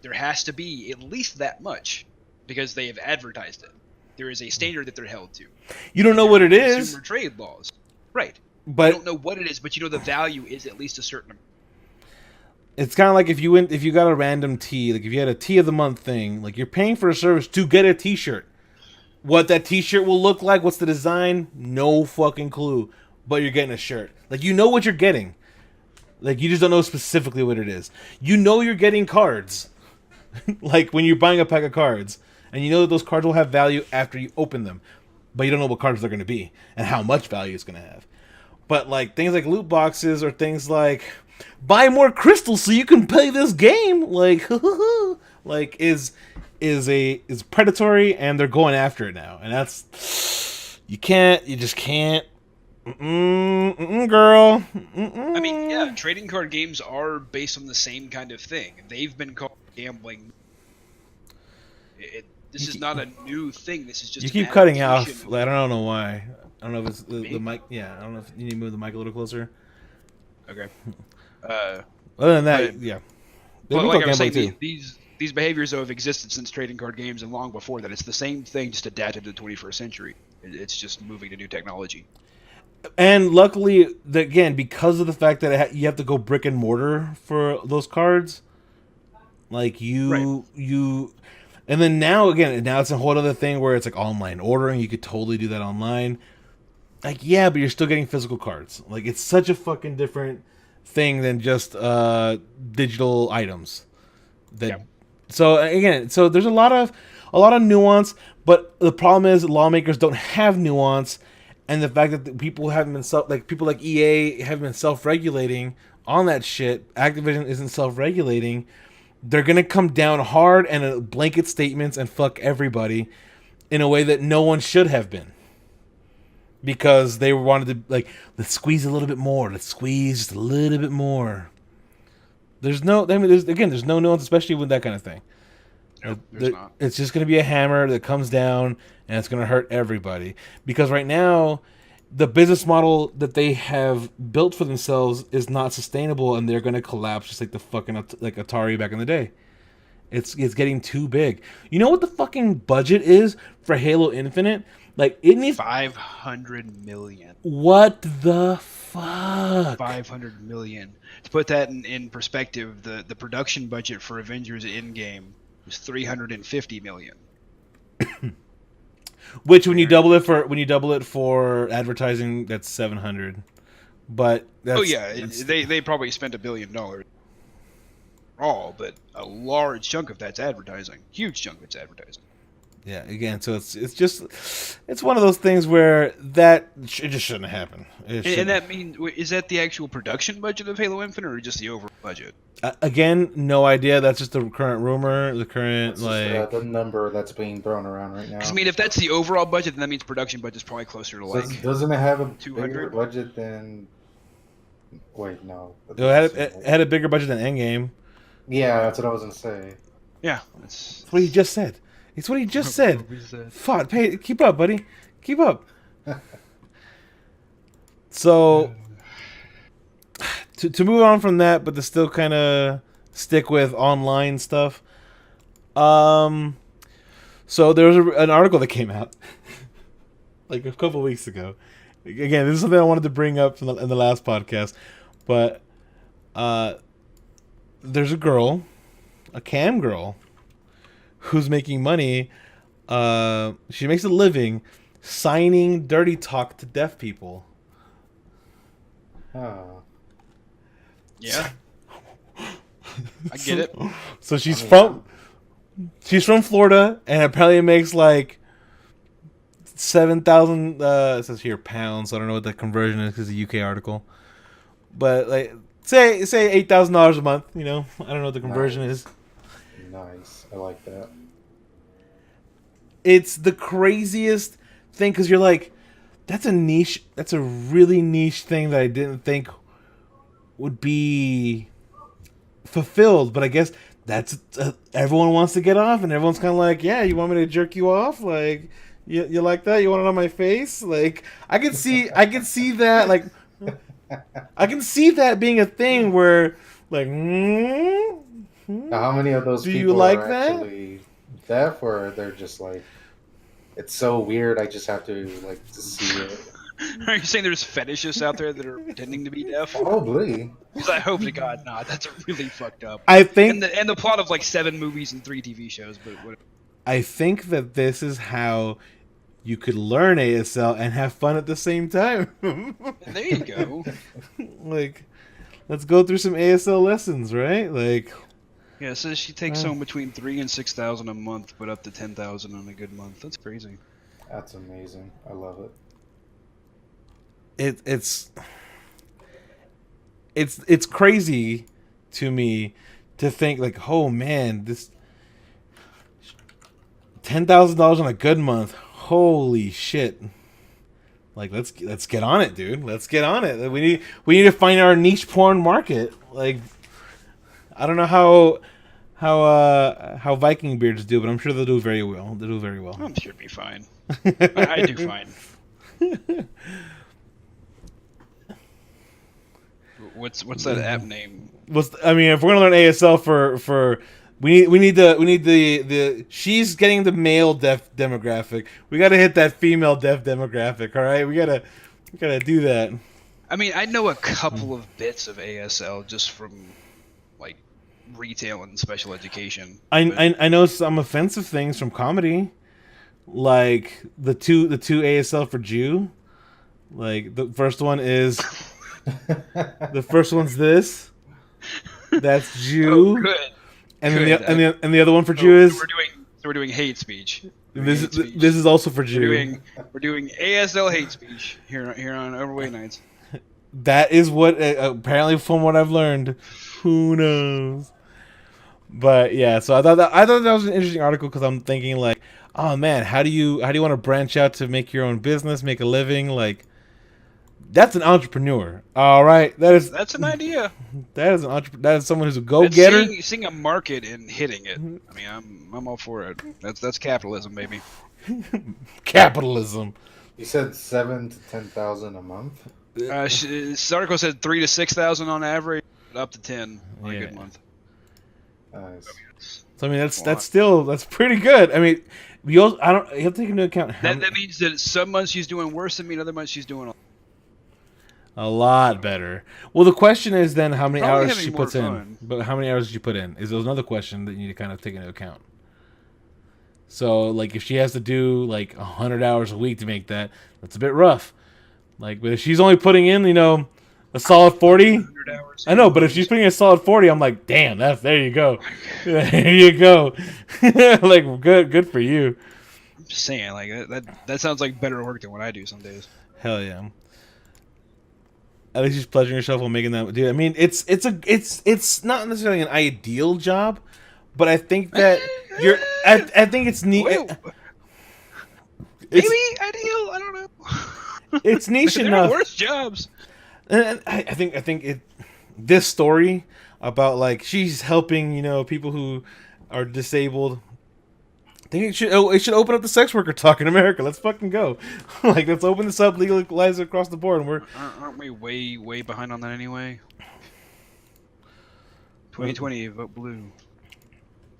There has to be at least that much, because they have advertised it. There is a standard that they're held to. You don't know what it is. Consumer trade laws. Right. But you don't know what it is, but you know the value is at least a certain amount. It's kind of like if you got a random tea, like if you had a tea of the month thing, like you're paying for a service to get a T-shirt. What that T-shirt will look like, what's the design, no fucking clue. But you're getting a shirt. Like, you know what you're getting. Like, you just don't know specifically what it is. You know you're getting cards. Like when you're buying a pack of cards, and you know that those cards will have value after you open them, but you don't know what cards they're going to be and how much value it's going to have. But like things like loot boxes, or things like buy more crystals so you can play this game, like like is predatory, and they're going after it now, and that's you just can't. Girl. I mean, yeah, trading card games are based on the same kind of thing. They've been called gambling. This is not a new thing. This is just you keep cutting out. I don't know why. I don't know if it's the mic. Yeah, I don't know if you need to move the mic a little closer. Okay. Other than that, yeah. They But do like call I was Game Boy saying, too. these behaviors though have existed since trading card games and long before that. It's the same thing, just adapted to the 21st century. It's just moving to new technology. And luckily, again, because of the fact that you have to go brick and mortar for those cards, like Right. and then now it's a whole other thing where it's like online ordering. You could totally do that online. Like, yeah, but you're still getting physical cards. Like, it's such a fucking different thing than just digital items. That Yeah. So again, there's a lot of nuance, but the problem is lawmakers don't have nuance, and the fact that the people haven't been people like EA haven't been self-regulating on that shit. Activision isn't self-regulating. They're gonna come down hard and blanket statements and fuck everybody in a way that no one should have been, because they wanted to, like, let's squeeze a little bit more. Let's squeeze just a little bit more. There's no nuance, especially with that kind of thing. No, there's not. It's just going to be a hammer that comes down, and it's going to hurt everybody. Because right now, the business model that they have built for themselves is not sustainable, and they're going to collapse just like the fucking like Atari back in the day. It's getting too big. You know what the fucking budget is for Halo Infinite? Like, it needs 500 million. What the fuck? 500 million. To put that in perspective, the production budget for Avengers Endgame was 350 million. Which when you double it for advertising, that's 700. But that's, they probably spent $1 billion all, but a large chunk of that's advertising. Huge chunk of it's advertising. Yeah, again, so it's one of those things where that it just shouldn't happen. And that means, is that the actual production budget of Halo Infinite or just the overall budget? Again, no idea. That's just the current rumor, the current the number that's being thrown around right now. Because I mean, if that's the overall budget, then that means production budget's probably closer to like. Doesn't it have a 200 bigger budget than? Wait, no. It had a bigger budget than Endgame. Yeah, that's what I was gonna say. Yeah, that's what he just said. It's what he just said. Phot, keep up, buddy. Keep up. So, to move on from that, but to still kind of stick with online stuff. So there was an article that came out like a couple weeks ago. Again, this is something I wanted to bring up in the last podcast, but there's a girl, a cam girl, who's making money. She makes a living signing dirty talk to deaf people. Oh. Yeah. I get it. So she's from Florida, and apparently makes like 7,000. It says here pounds. So I don't know what the conversion is because it's a UK article. But like say $8,000 a month. You know, I don't know what the conversion is. Nice. I like that. It's the craziest thing because you're like, that's a niche. That's a really niche thing that I didn't think would be fulfilled. But I guess that's everyone wants to get off, and everyone's kind of like, yeah, you want me to jerk you off? Like, you like that? You want it on my face? Like, I can see that. Like, I can see that being a thing where, like, now, how many of those people like are that? actually deaf, or they're just like, it's so weird, I just have to like to see it? Are you saying there's fetishists out there that are pretending to be deaf? Probably. Because I hope to God not. That's really fucked up. I think, and the plot of like 7 movies and 3 TV shows, but whatever. I think that this is how you could learn ASL and have fun at the same time. There you go. Like, let's go through some ASL lessons, right? Like, yeah, it says she takes home between $3,000 and $6,000 a month, but up to $10,000 on a good month. That's crazy. That's amazing. I love it. It's crazy to me to think like, oh man, this $10,000 on a good month. Holy shit! Like, let's get on it, dude. Let's get on it. We need to find our niche porn market. Like, I don't know how Viking beards do, but I'm sure they'll do very well. They'll do very well. I'm sure it'll be fine. I do fine. What's that app name? I mean, if we're gonna learn ASL for we need the she's getting the male deaf demographic. We gotta hit that female deaf demographic. All right, we gotta do that. I mean, I know a couple of bits of ASL just from like retail and special education. I know some offensive things from comedy, like the two ASL for Jew. Like the first one is the first one's this. That's Jew. Oh, good. And good. then the other one for Jew is we're doing hate speech. This is also for Jew. We're doing ASL hate speech here on Overweight Knights. That is what apparently from what I've learned. Who knows? But yeah, so I thought that was an interesting article because I'm thinking like, oh man, how do you want to branch out to make your own business, make a living? Like, that's an entrepreneur. All right, that's an idea. That is an entrepreneur. That is someone who's a go-getter. Seeing a market and hitting it. I mean, I'm all for it. That's capitalism, baby. Capitalism. You said 7,000 to 10,000 a month. This article said 3,000 to 6,000 on average, up to 10 on a good month. Nice. So I mean, that's pretty good. I mean, you have to take into account that means that some months she's doing worse than me, and other months she's doing a lot better. Well, the question is then how many probably hours she puts in. fun. But how many hours did she put in? Is another question that you need to kind of take into account. So, like, if she has to do like 100 hours a week to make that, that's a bit rough. Like, but if she's only putting in, a solid 40. I know, but if she's putting in a solid 40, I'm like, damn, there you go. There you go. Like, good for you. I'm just saying, like that sounds like better work than what I do some days. Hell yeah. At least you're pleasuring yourself while making that. Dude, I mean, it's not necessarily an ideal job, but I think that I think it's neat. Maybe ideal. I don't know. It's niche there enough. Are worse jobs. And I think this story about like she's helping people who are disabled. I think it should open up the sex worker talk in America. Let's fucking go. Like, let's open this up, legalize it across the board. And aren't we way behind on that anyway? 2020, vote blue.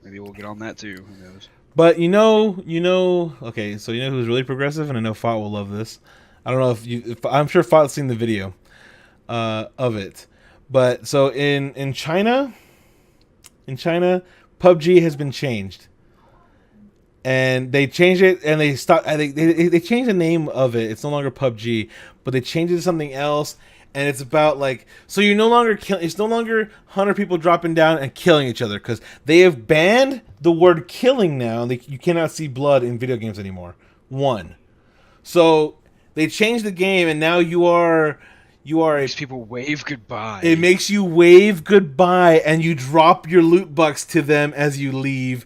Maybe we'll get on that too. Who knows? But okay. So who's really progressive, and I know Phot will love this. I don't know if I'm sure Phot's seen the video of it. But so in China, PUBG has been changed. And they changed it, and they stopped. They changed the name of it. It's no longer PUBG, but they changed it to something else. And it's about like, so you're no longer it's no longer 100 people dropping down and killing each other because they have banned the word killing now. You cannot see blood in video games anymore. So they changed the game, and now you are makes people wave goodbye. It makes you wave goodbye, and you drop your loot box to them as you leave.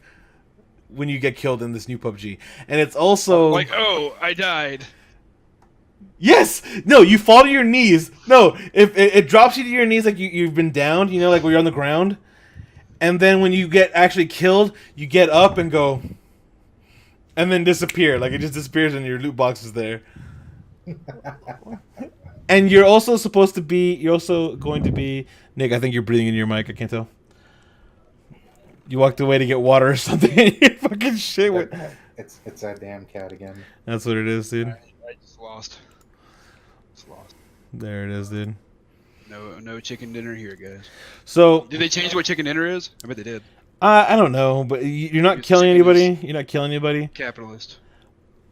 When you get killed in this new PUBG. And it's also like, oh, I died. Yes! No, you fall to your knees. No, if it drops you to your knees like you've been downed, like where you're on the ground. And then when you get actually killed, you get up and go and then disappear. Like it just disappears and your loot box is there. And you're also going to be Nick, I think you're breathing in your mic, I can't tell. You walked away to get water or something. And you fucking shit. It's that damn cat again. That's what it is, dude. I just lost. There it is, dude. No chicken dinner here, guys. So did they change what chicken dinner is? I bet they did. I don't know, but you're not killing anybody. You're not killing anybody. Capitalist.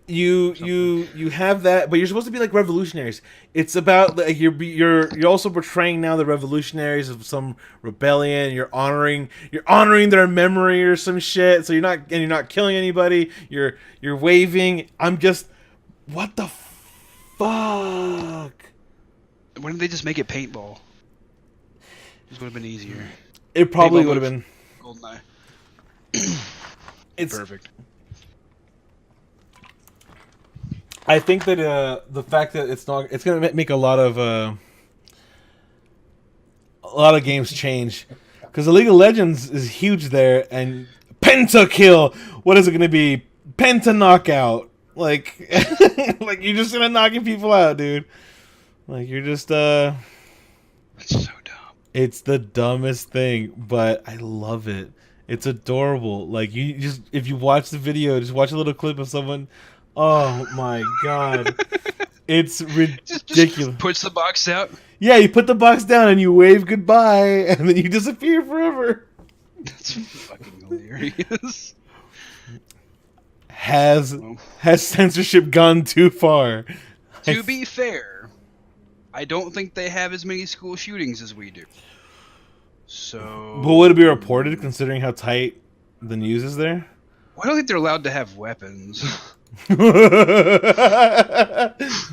You have that, but you're supposed to be like revolutionaries. It's about like you're also portraying now the revolutionaries of some rebellion. You're honoring their memory or some shit. So you're not killing anybody. You're waving. I'm just, what the fuck? Why didn't they just make it paintball? This would have been easier. It probably would have been. GoldenEye. It's perfect. I think that the fact that it's going to make a lot of games change, because the League of Legends is huge there, and pentakill. What is it going to be? Penta knockout. Like, like you're just gonna knocking people out, dude. Like you're just That's so dumb. It's the dumbest thing, but I love it. It's adorable. Like you just if you watch the video, just watch a little clip of someone. Oh my god, it's Just ridiculous. puts the box out. Yeah, you put the box down and you wave goodbye, and then you disappear forever. That's fucking hilarious. Has Well, censorship gone too far? to be fair, I don't think they have as many school shootings as we do. So, But would it be reported considering how tight the news is there? I don't think they're allowed to have weapons.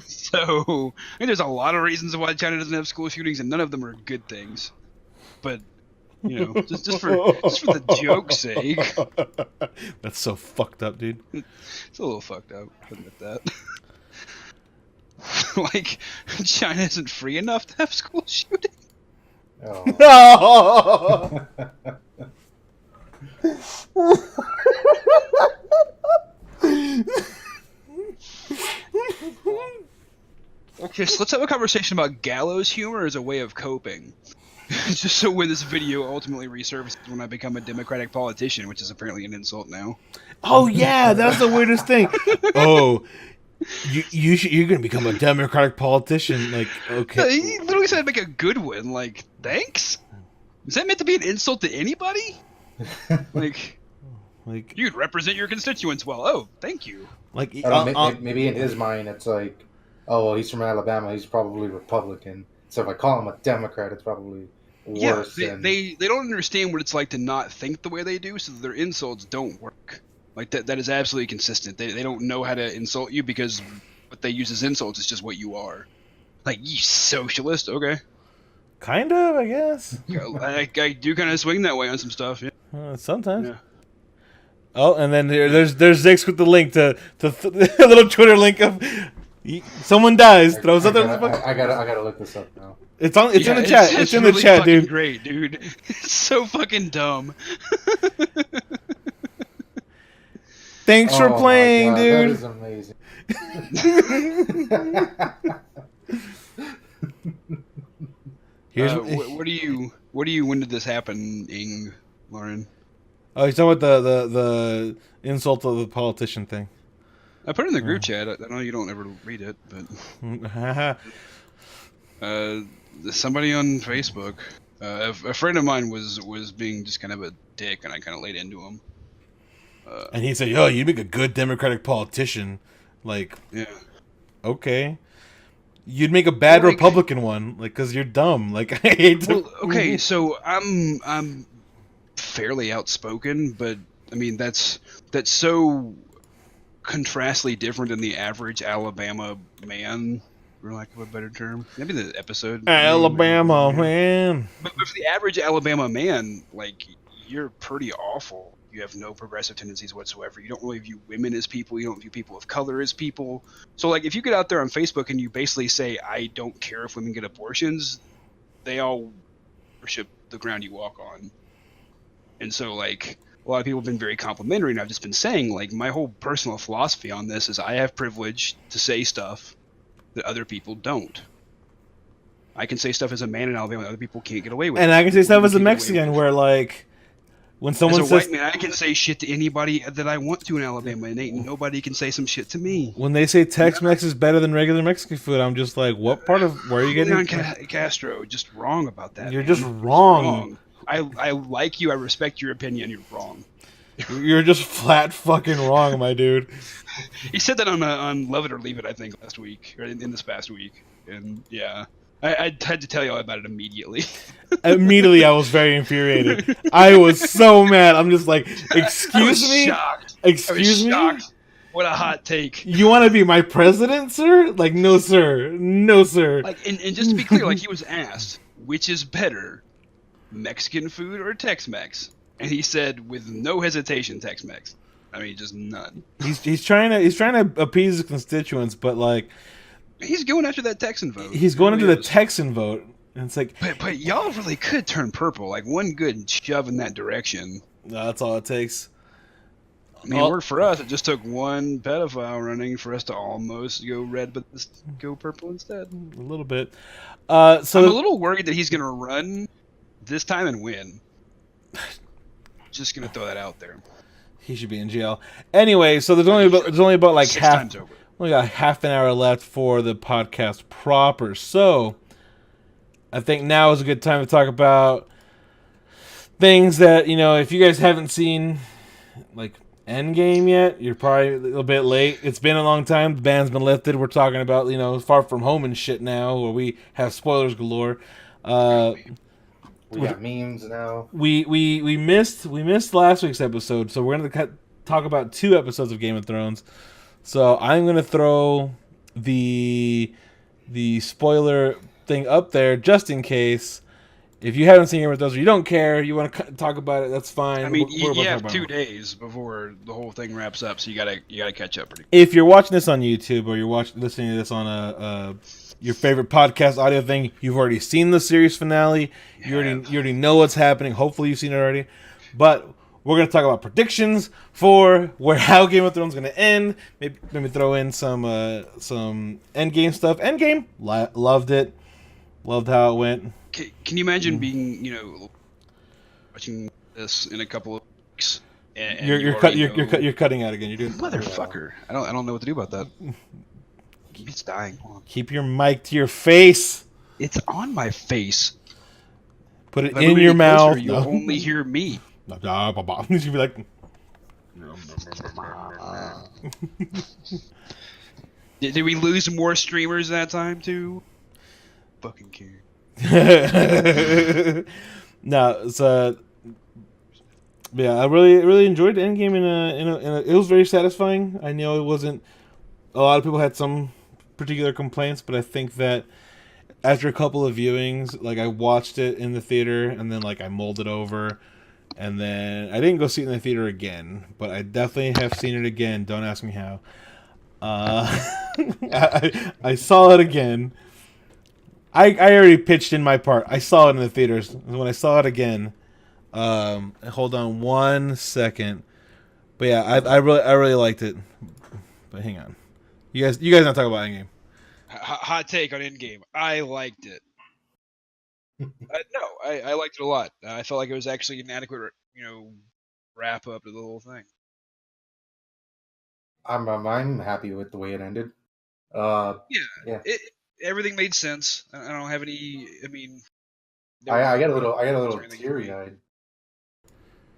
So, I mean, there's a lot of reasons why China doesn't have school shootings, and none of them are good things. But you know, just for the joke's sake, That's so fucked up, dude. it's a little fucked up. I'll admit that. Like, China isn't free enough to have school shootings. Oh. Okay, so let's have a conversation about gallows humor as a way of coping. Just so when this video ultimately resurfaces when I become a Democratic politician, which is apparently an insult now. Oh yeah, that's the weirdest thing. Oh, you're gonna become a Democratic politician. Like, okay, He literally said make a good one. Like, thanks? Is that meant to be an insult to anybody? Like, you'd represent your constituents well. Oh, thank you. like, I don't know, maybe in his mind it's like, oh, well, he's from Alabama, he's probably Republican. So if I call him a Democrat, it's probably worse. Yeah, they don't understand what it's like to not think the way they do, so their insults don't work. Like, that is absolutely consistent. They don't know how to insult you because what they use as insults is just what you are. Like, you socialist, okay. kind of, I guess. I do kind of swing that way on some stuff, yeah. Sometimes. Yeah. Oh, and then there's Zix with the link to a little Twitter link of someone dies. Throws out there. I gotta look this up now. It's in the Yeah, chat. It's in the really chat, fucking dude. Great, dude. It's so fucking dumb. Thanks for Oh my playing, God, dude. That is amazing. Here's What do you? When did this happen, Lauren? oh, he's talking about the insult of the politician thing. I put it in the group chat. I know you don't ever read it, but somebody on Facebook, a friend of mine was being just kind of a dick, and I kind of laid into him. And he said, "Yo, you'd make a good Democratic politician." Like, Yeah. okay, you'd make a bad Like- Republican one, like, cause you're dumb. Like, I hate to. Well, okay, so I'm fairly outspoken, but I mean that's so contrastly different than the average Alabama man, for lack of a better term. Maybe the episode. Alabama, man. But for the average Alabama man, like, you're pretty awful. You have no progressive tendencies whatsoever. You don't really view women as people. You don't view people of color as people. So, like, if you get out there on Facebook and you basically say, I don't care if women get abortions, they all worship the ground you walk on. And so, like, a lot of people have been very complimentary, and I've just been saying, like, my whole personal philosophy on this is I have privilege to say stuff that other people don't. I can say stuff as a man in Alabama that other people can't get away with. And I can say stuff as a Can't get away Mexican with. where, like, when someone As a says white man, I can say shit to anybody that I want to in Alabama, and ain't nobody can say some shit to me. when they say Tex-Mex is better than regular Mexican food, I'm just like, what part of where are you Julian getting? Castro, just wrong about that. You're man. just wrong. I like you. I respect your opinion. You're wrong. You're just flat fucking wrong, my dude. He said that on Love It or Leave It, I think, last week or in this past week, and yeah, I had to tell y'all about it immediately. Immediately, I was very infuriated. I was so mad. I'm just like, excuse me, Shocked. excuse me. Shocked. What a hot take. You want to be my president, sir? Like, no, sir, no, sir. Like, and just to be clear, like, he was asked, which is better, Mexican food or Tex-Mex? And he said, with no hesitation, Tex-Mex. I mean, just none. He's trying to appease his constituents, but like, He's going after that Texan vote. he's going He into really the is. Texan vote, and it's like, But y'all really could turn purple. Like, one good shove in that direction. no, that's all it takes. I mean, it worked for us. It just took one pedophile running for us to almost go red, but just go purple instead. A little bit. I'm a So little worried that he's going to run this time and win. Just gonna throw that out there. He should be in jail. Anyway, so there's only about like Six times over. Only got half an hour left for the podcast proper. So I think now is a good time to talk about things that, if you guys haven't seen like Endgame yet, you're probably a little bit late. It's been a long time. The ban's been lifted. We're talking about, Far From Home and shit now, where we have spoilers galore. We got memes now. We missed last week's episode, so we're gonna talk about 2 episodes of Game of Thrones. So I'm gonna throw the spoiler thing up there just in case. If you haven't seen Game of Thrones or you don't care, you want to talk about it, that's fine. I mean, you have 2 days before the whole thing wraps up, so you gotta catch up pretty quick. If you're watching this on YouTube or you're listening to this on your favorite podcast audio thing, you've already seen the series finale. You already know what's happening. Hopefully you've seen it already. But we're going to talk about predictions for how Game of Thrones is going to end. Maybe throw in some Endgame stuff. Endgame, loved it. Loved how it went. Can you imagine being, watching this in a couple of weeks? And you're cutting out again. You're doing motherfucker. I don't know what to do about that. It's dying. Keep your mic to your face. It's on my face. Put it in your mouth. Closer, you'll only hear me. You should be like. Did we lose more streamers that time too? Fucking care. No, it's yeah, I really enjoyed Endgame. It was very satisfying. I know it wasn't. A lot of people had some particular complaints, but I think that after a couple of viewings, like I watched it in the theater and then like I mulled it over, and then I didn't go see it in the theater again, but I definitely have seen it again. Don't ask me how. I saw it again. I already pitched in my part. I saw it in the theaters. When I saw it again, hold on 1 second. But yeah, I really liked it. But hang on. You guys not talk about Endgame. Hot take on Endgame. I liked it. I liked it a lot. I felt like it was actually an adequate, wrap up to the whole thing. I'm happy with the way it ended. Yeah. Everything made sense. I don't have any. I mean, I got a little teary eyed.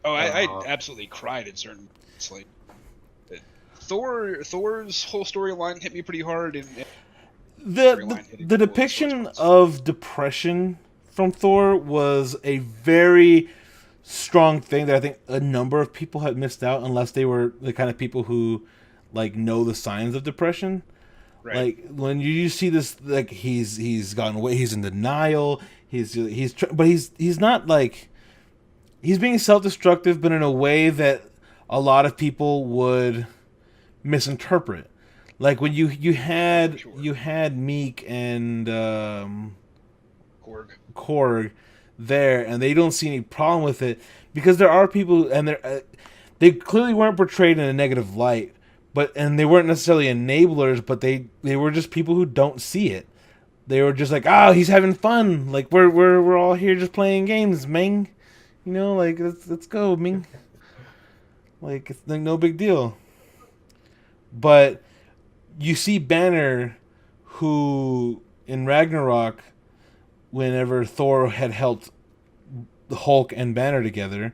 Oh, I absolutely cried at certain points. Like Thor's whole storyline hit me pretty hard, and the depiction of depression from Thor was a very strong thing that I think a number of people had missed out, unless they were the kind of people who like know the signs of depression. Right. Like when you see this, like he's gone away, he's in denial, but he's not like he's being self-destructive, but in a way that a lot of people would misinterpret. Like when you had Meek and Korg there, and they don't see any problem with it because there are people, and they clearly weren't portrayed in a negative light. And they weren't necessarily enablers, but they were just people who don't see it. They were just like, oh, he's having fun. Like we're all here just playing games, Ming. Like let's go, Ming. Like it's like no big deal. But you see Banner, who in Ragnarok, whenever Thor had helped the Hulk and Banner together,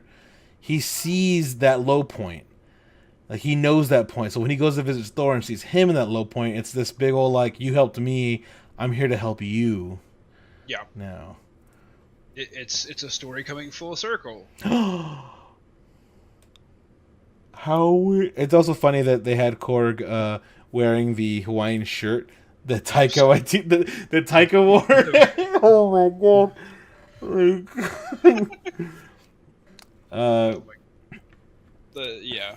he sees that low point. Like, he knows that point. So when he goes to visit Thor and sees him in that low point, it's this big old, like, you helped me, I'm here to help you. Yeah. Now. It's a story coming full circle. How weird. It's also funny that they had Korg wearing the Hawaiian shirt that Taika wore. Oh, my God. Yeah.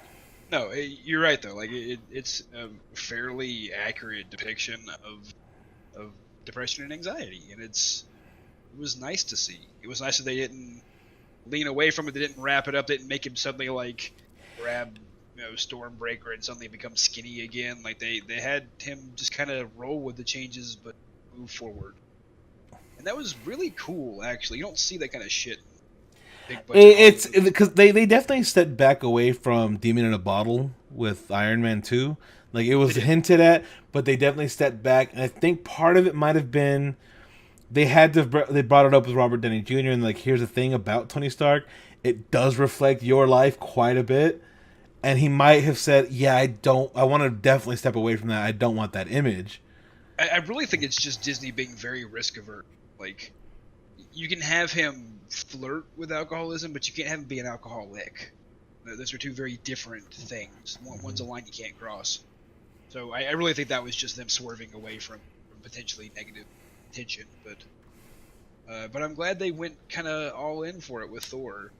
No, you're right though. Like it's a fairly accurate depiction of depression and anxiety, and it was nice to see. It was nice that they didn't lean away from it. They didn't wrap it up. They didn't make him suddenly like grab Stormbreaker and suddenly become skinny again. Like they had him just kind of roll with the changes but move forward, and that was really cool. Actually, you don't see that kind of shit big budget. It's Hollywood movie. because they definitely stepped back away from Demon in a Bottle with Iron Man 2. Like it was They did. hinted at, but they definitely stepped back. And I think part of it might have been they brought it up with Robert Downey Jr. and like here's the thing about Tony Stark, it does reflect your life quite a bit. And he might have said, "Yeah, I want to definitely step away from that. I don't want that image." I really think it's just Disney being very risk averse. Like, you can have him flirt with alcoholism, but you can't have him be an alcoholic. Those are two very different things. One's a line you can't cross. So I really think that was just them swerving away from potentially negative tension. But I'm glad they went kind of all in for it with Thor.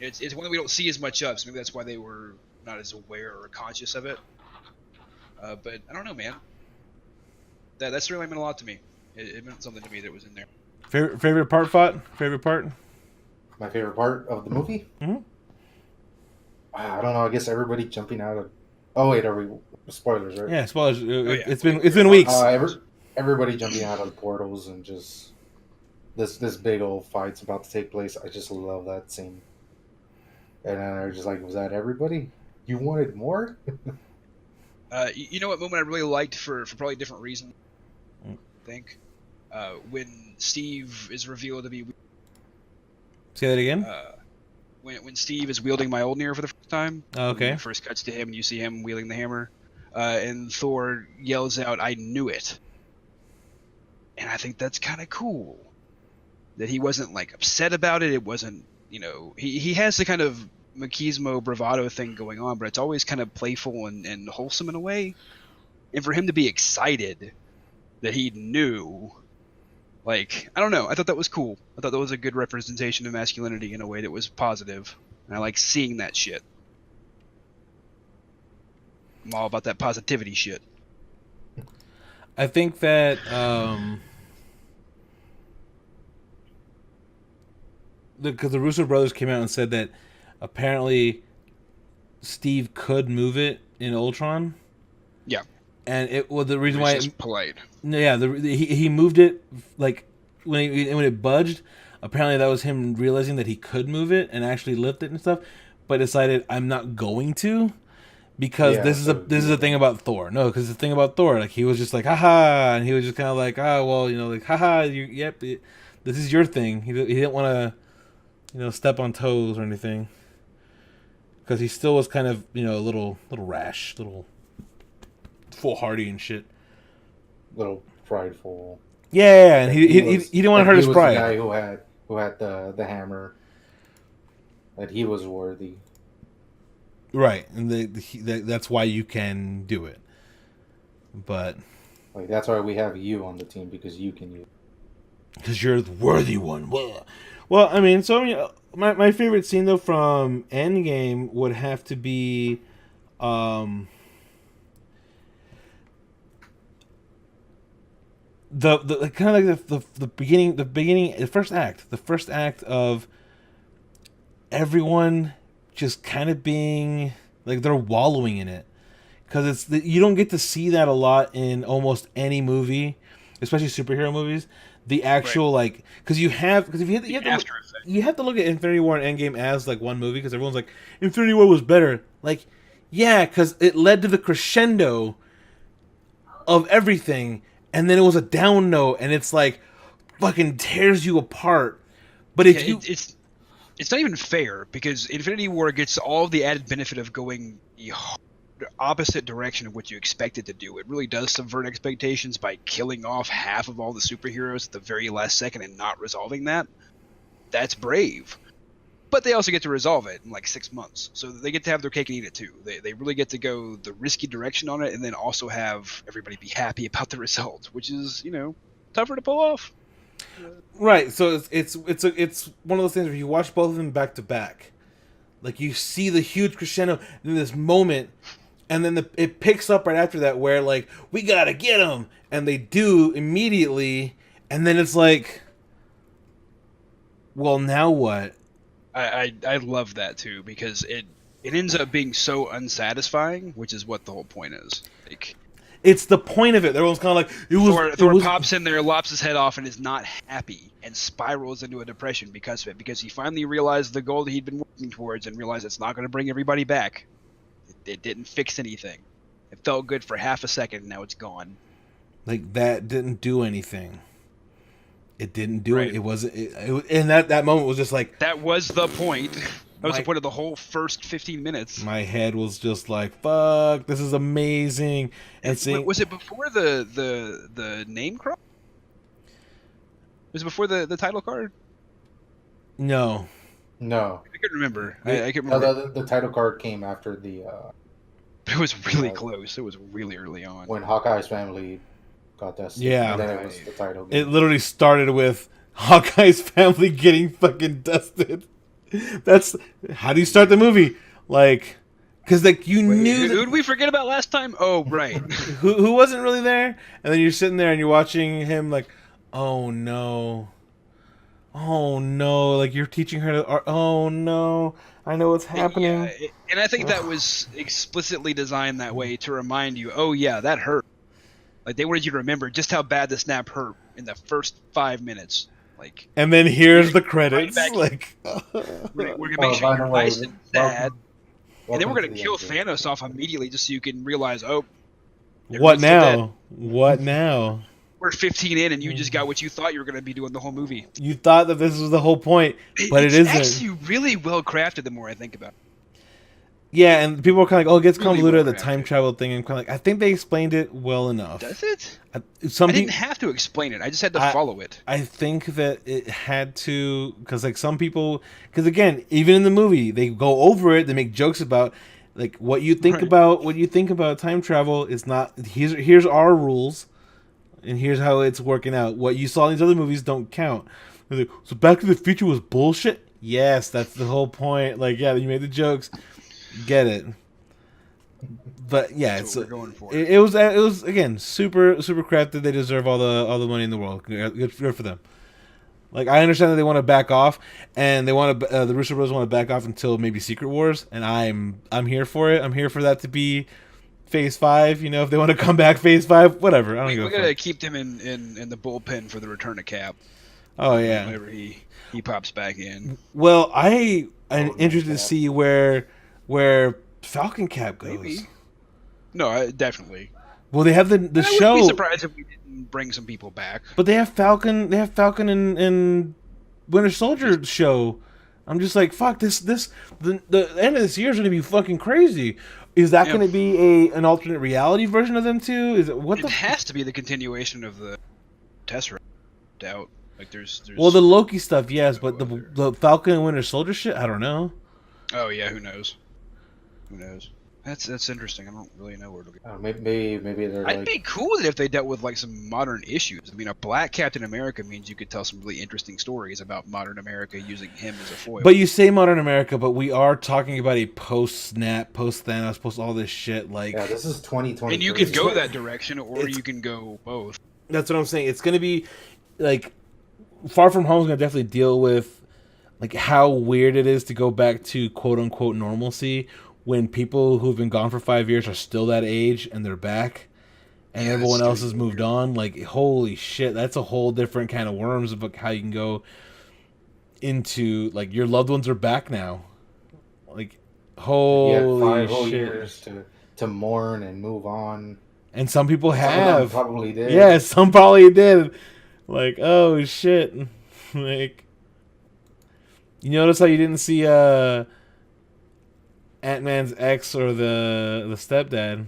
It's one that we don't see as much of, so maybe that's why they were not as aware or conscious of it. But I don't know, man. That really meant a lot to me. It meant something to me that was in there. Favorite part, Phot? Favorite part? My favorite part of the movie? Mm-hmm. I don't know. I guess everybody jumping out of. Oh wait, are we spoilers? Right? Yeah, spoilers. yeah. It's been weeks. Everybody jumping out of the portals and just this big old fight's about to take place. I just love that scene. And then they're just like, "Was that everybody? You wanted more?" You know what moment I really liked for probably different reasons, I think? When Steve is revealed to be... Say that again? When Steve is wielding Mjolnir for the first time. Oh, okay. When it first cuts to him and you see him wielding the hammer. And Thor yells out, "I knew it." And I think that's kind of cool. That he wasn't, like, upset about it. It wasn't, you know... He has the kind of machismo bravado thing going on, but it's always kind of playful and wholesome in a way. And for him to be excited that he knew, like, I don't know, I thought that was cool. I thought that was a good representation of masculinity in a way that was positive. And I like seeing that shit. I'm all about that positivity shit. I think that because the Russo brothers came out and said that apparently Steve could move it in Ultron. Yeah. And it was the reason It why was just polite. yeah, he moved it like when it budged. Apparently, that was him realizing that he could move it and actually lift it and stuff, but decided I'm not going to because this is a thing about Thor. No, because the thing about Thor, like he was just like haha, and he was just kind of like well, you know, like haha, this is your thing. He didn't want to, you know, step on toes or anything because he still was kind of, you know, a little rash, little foolhardy and shit. Little prideful. Yeah, and he didn't want to hurt his pride. The guy who had the hammer, that he was worthy. Right, and that's why you can do it. But like that's why we have you on the team, because you can use. Because you're the worthy one. Well, I mean, my favorite scene though from Endgame would have to be, the kind of like the beginning, the first act of everyone just kind of being like they're wallowing in it, because you don't get to see that a lot in almost any movie, especially superhero movies. The actual like, because you have to look at Infinity War and Endgame as like one movie, because everyone's like Infinity War was better. Like, yeah, because it led to the crescendo of everything, and then it was a down note, and it's like fucking tears you apart. But if it's not even fair, because Infinity War gets all the added benefit of going the opposite direction of what you expected to do. It really does subvert expectations by killing off half of all the superheroes at the very last second and not resolving that. That's brave. But they also get to resolve it in like 6 months. So they get to have their cake and eat it too. They really get to go the risky direction on it, and then also have everybody be happy about the result, which is, you know, tougher to pull off. Right, so it's one of those things where you watch both of them back to back, like you see the huge crescendo in this moment, and then it picks up right after that where like we gotta get them, and they do immediately, and then it's like, well, now what? I love that too, because it ends up being so unsatisfying, which is what the whole point is. Like, It's the point of it. Everyone's kind of like, Thor pops in there, lops his head off, and is not happy, and spirals into a depression because of it. Because he finally realized the goal that he'd been working towards, and realized it's not going to bring everybody back. It didn't fix anything. It felt good for half a second, and now it's gone. Like, that didn't do anything. It didn't do Right. it. It wasn't. And that moment was just like, That was the point. That was the point of the whole first 15 minutes. my head was just like, fuck, this is amazing. And seeing, Was it before the name card? Was it before the title card? no, No. I couldn't remember. I couldn't remember. The title card came after But it was really close. It was really early on. when Hawkeye's family got dusted. Yeah. And then it was the title. it literally started with Hawkeye's family getting fucking dusted. That's how do you start the movie? Like, because like you knew Who did we forget about last time? Oh, right. who wasn't really there, and then you're sitting there and you're watching him like, oh no, like you're teaching her to, oh no, I know what's happening. Yeah, and I think that was explicitly designed that way to remind you, oh yeah, that hurt. Like they wanted you to remember just how bad the snap hurt in the first 5 minutes. Like, And then here's the credits. back- Like, we're gonna make sure by the you're way, nice and sad, and then we're welcome gonna to kill the end. Thanos off immediately just so you can realize, oh, what everyone's still dead. now? What now? We're 15 in, and you just got what you thought you were gonna be doing the whole movie. You thought that this was the whole point, but it's it isn't. actually really well crafted. The more I think about it. Yeah, and people are kind of like, oh, it gets Really convoluted, well the time crafted. travel thing. And kind of like, I think they explained it well enough. Does it? Some I didn't people, have to explain it. I just had to I- follow it. I think that it had to, because like some people, because again, even in the movie, they go over it, they make jokes about like what you think Right. about time travel is not. Here's our rules, and here's how it's working out. What you saw in these other movies don't count. They're like, so Back to the Future was bullshit. Yes, that's the whole point. Like, yeah, you made the jokes, get it. But yeah, That's what we're going for. it was again super crafted. They deserve all the money in the world. Good for them. Like I understand that they want to back off, and they want to the Russo Brothers want to back off until maybe Secret Wars, and I'm here for it. I'm here for that to be Phase 5. You know, if they want to come back Phase 5, whatever. I don't We give a gotta fuck. keep them in the bullpen for the return of Cap. Oh yeah. Whenever he pops back in. Well, I'm Oh, interested to Cap. see where Falcon Cap goes. Maybe. No, definitely. Well, they have the I show. wouldn't be surprised if we didn't bring some people back. But they have Falcon. They have Falcon and Winter Soldier show. I'm just like, fuck this. The end of this year is going to be fucking crazy. Is that Yeah. going to be an alternate reality version of them too? Is it what It the? has to be the continuation of the Tesseract. Doubt. Like there's. Well, the Loki stuff, yes, but the Falcon and Winter Soldier shit, I don't know. Oh yeah, who knows? Who knows? That's interesting. I don't really know where to go. Maybe they're I'd like be cool with it if they dealt with like some modern issues. I mean, a black Captain America means you could tell some really interesting stories about modern America using him as a foil. But you say modern America, but we are talking about a post-snap, post-Thanos, post all this shit. Like, yeah, this is 2020. and you could go that direction, or It's- you can go both. that's what I'm saying. It's going to be like Far From Home is going to definitely deal with like how weird it is to go back to quote unquote normalcy when people who've been gone for 5 years are still that age and they're back and Yeah, everyone that's else has moved on. Like, holy shit, that's a whole different kind of worms of like how you can go into like your loved ones are back now. Like, holy 5 whole shit. years to mourn and move on. And some people Some of them have. probably did. Yeah, some probably did. Like, oh shit. Like, you notice how you didn't see Ant-Man's ex or the stepdad.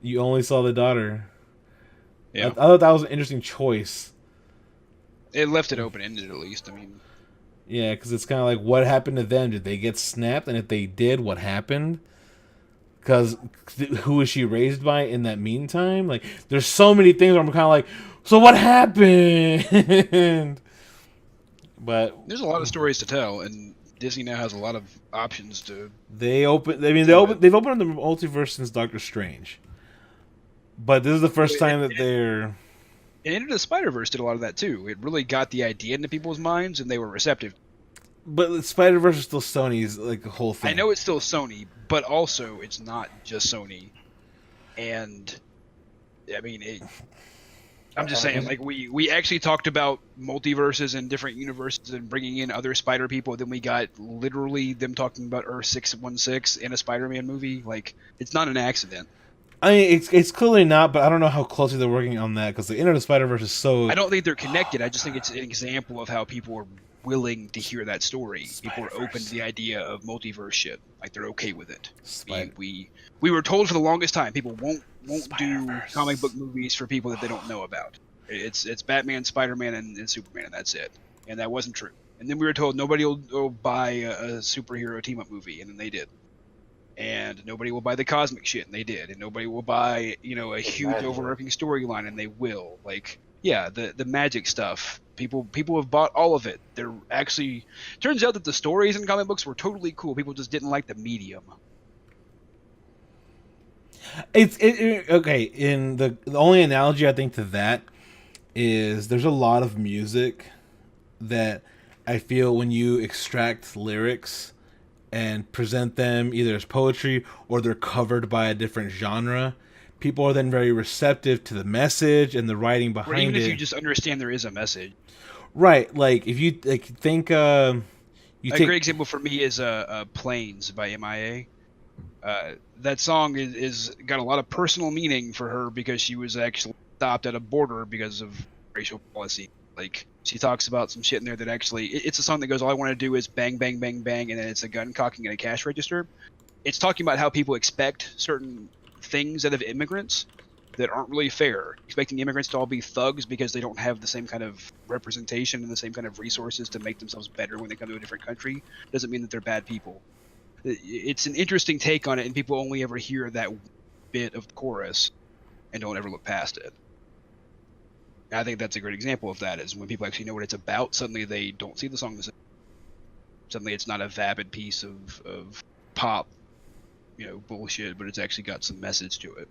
You only saw the daughter. Yeah, I thought that was an interesting choice. it left it open ended at least. I mean, Yeah, because it's kind of like, what happened to them? Did they get snapped? And if they did, what happened? Because who was she raised by in that meantime? Like, there's so many things where I'm kind of like, so what happened? But there's a lot of stories to tell, and Disney now has a lot of options to. they've opened the multiverse since Doctor Strange. But this is the first time that they're. And Into the Spider-Verse did a lot of that too. It really got the idea into people's minds, and they were receptive. But Spider-Verse is still Sony's like the whole thing. I know it's still Sony, but also it's not just Sony. And I mean, I'm just I saying, mean, like we actually talked about multiverses and different universes and bringing in other Spider people. Then we got literally them talking about Earth 616 in a Spider-Man movie. Like, it's not an accident. I mean, it's clearly not, but I don't know how closely they're working on that because the Into the Spider Verse is so I don't think they're connected. I just think it's an example of how people are willing to hear that story. People are open to the idea of multiverse shit. Like, they're okay with it. We were told for the longest time people won't do Spider-Verse. comic book movies for people that they don't know about. It's Batman, Spider-Man, and Superman, and that's it. And that wasn't true. And then we were told nobody will buy a superhero team up movie, and then they did. And nobody will buy the cosmic shit, and they did. And nobody will buy, a huge magic. overarching storyline, and they will. Like, yeah, the magic stuff. People have bought all of it. They're actually turns out that the stories in comic books were totally cool. People just didn't like the medium. Okay. In the only analogy I think to that is there's a lot of music that I feel when you extract lyrics and present them either as poetry or they're covered by a different genre, people are then very receptive to the message and the writing Or behind even it. if you just understand there is a message. Right, like if you think you A take great example for me is "Planes" by MIA. That song is got a lot of personal meaning for her because she was actually stopped at a border because of racial policy. Like, she talks about some shit in there that actually it's a song that goes, all I want to do is bang bang bang bang, and then it's a gun cocking and a cash register. It's talking about how people expect certain things out of immigrants that aren't really fair. Expecting immigrants to all be thugs because they don't have the same kind of representation and the same kind of resources to make themselves better when they come to a different country doesn't mean that they're bad people. It's an interesting take on it, and people only ever hear that bit of the chorus and don't ever look past it. And I think that's a great example of that, is when people actually know what it's about, suddenly they don't see the song the same. Suddenly it's not a vapid piece of pop, bullshit, but it's actually got some message to it.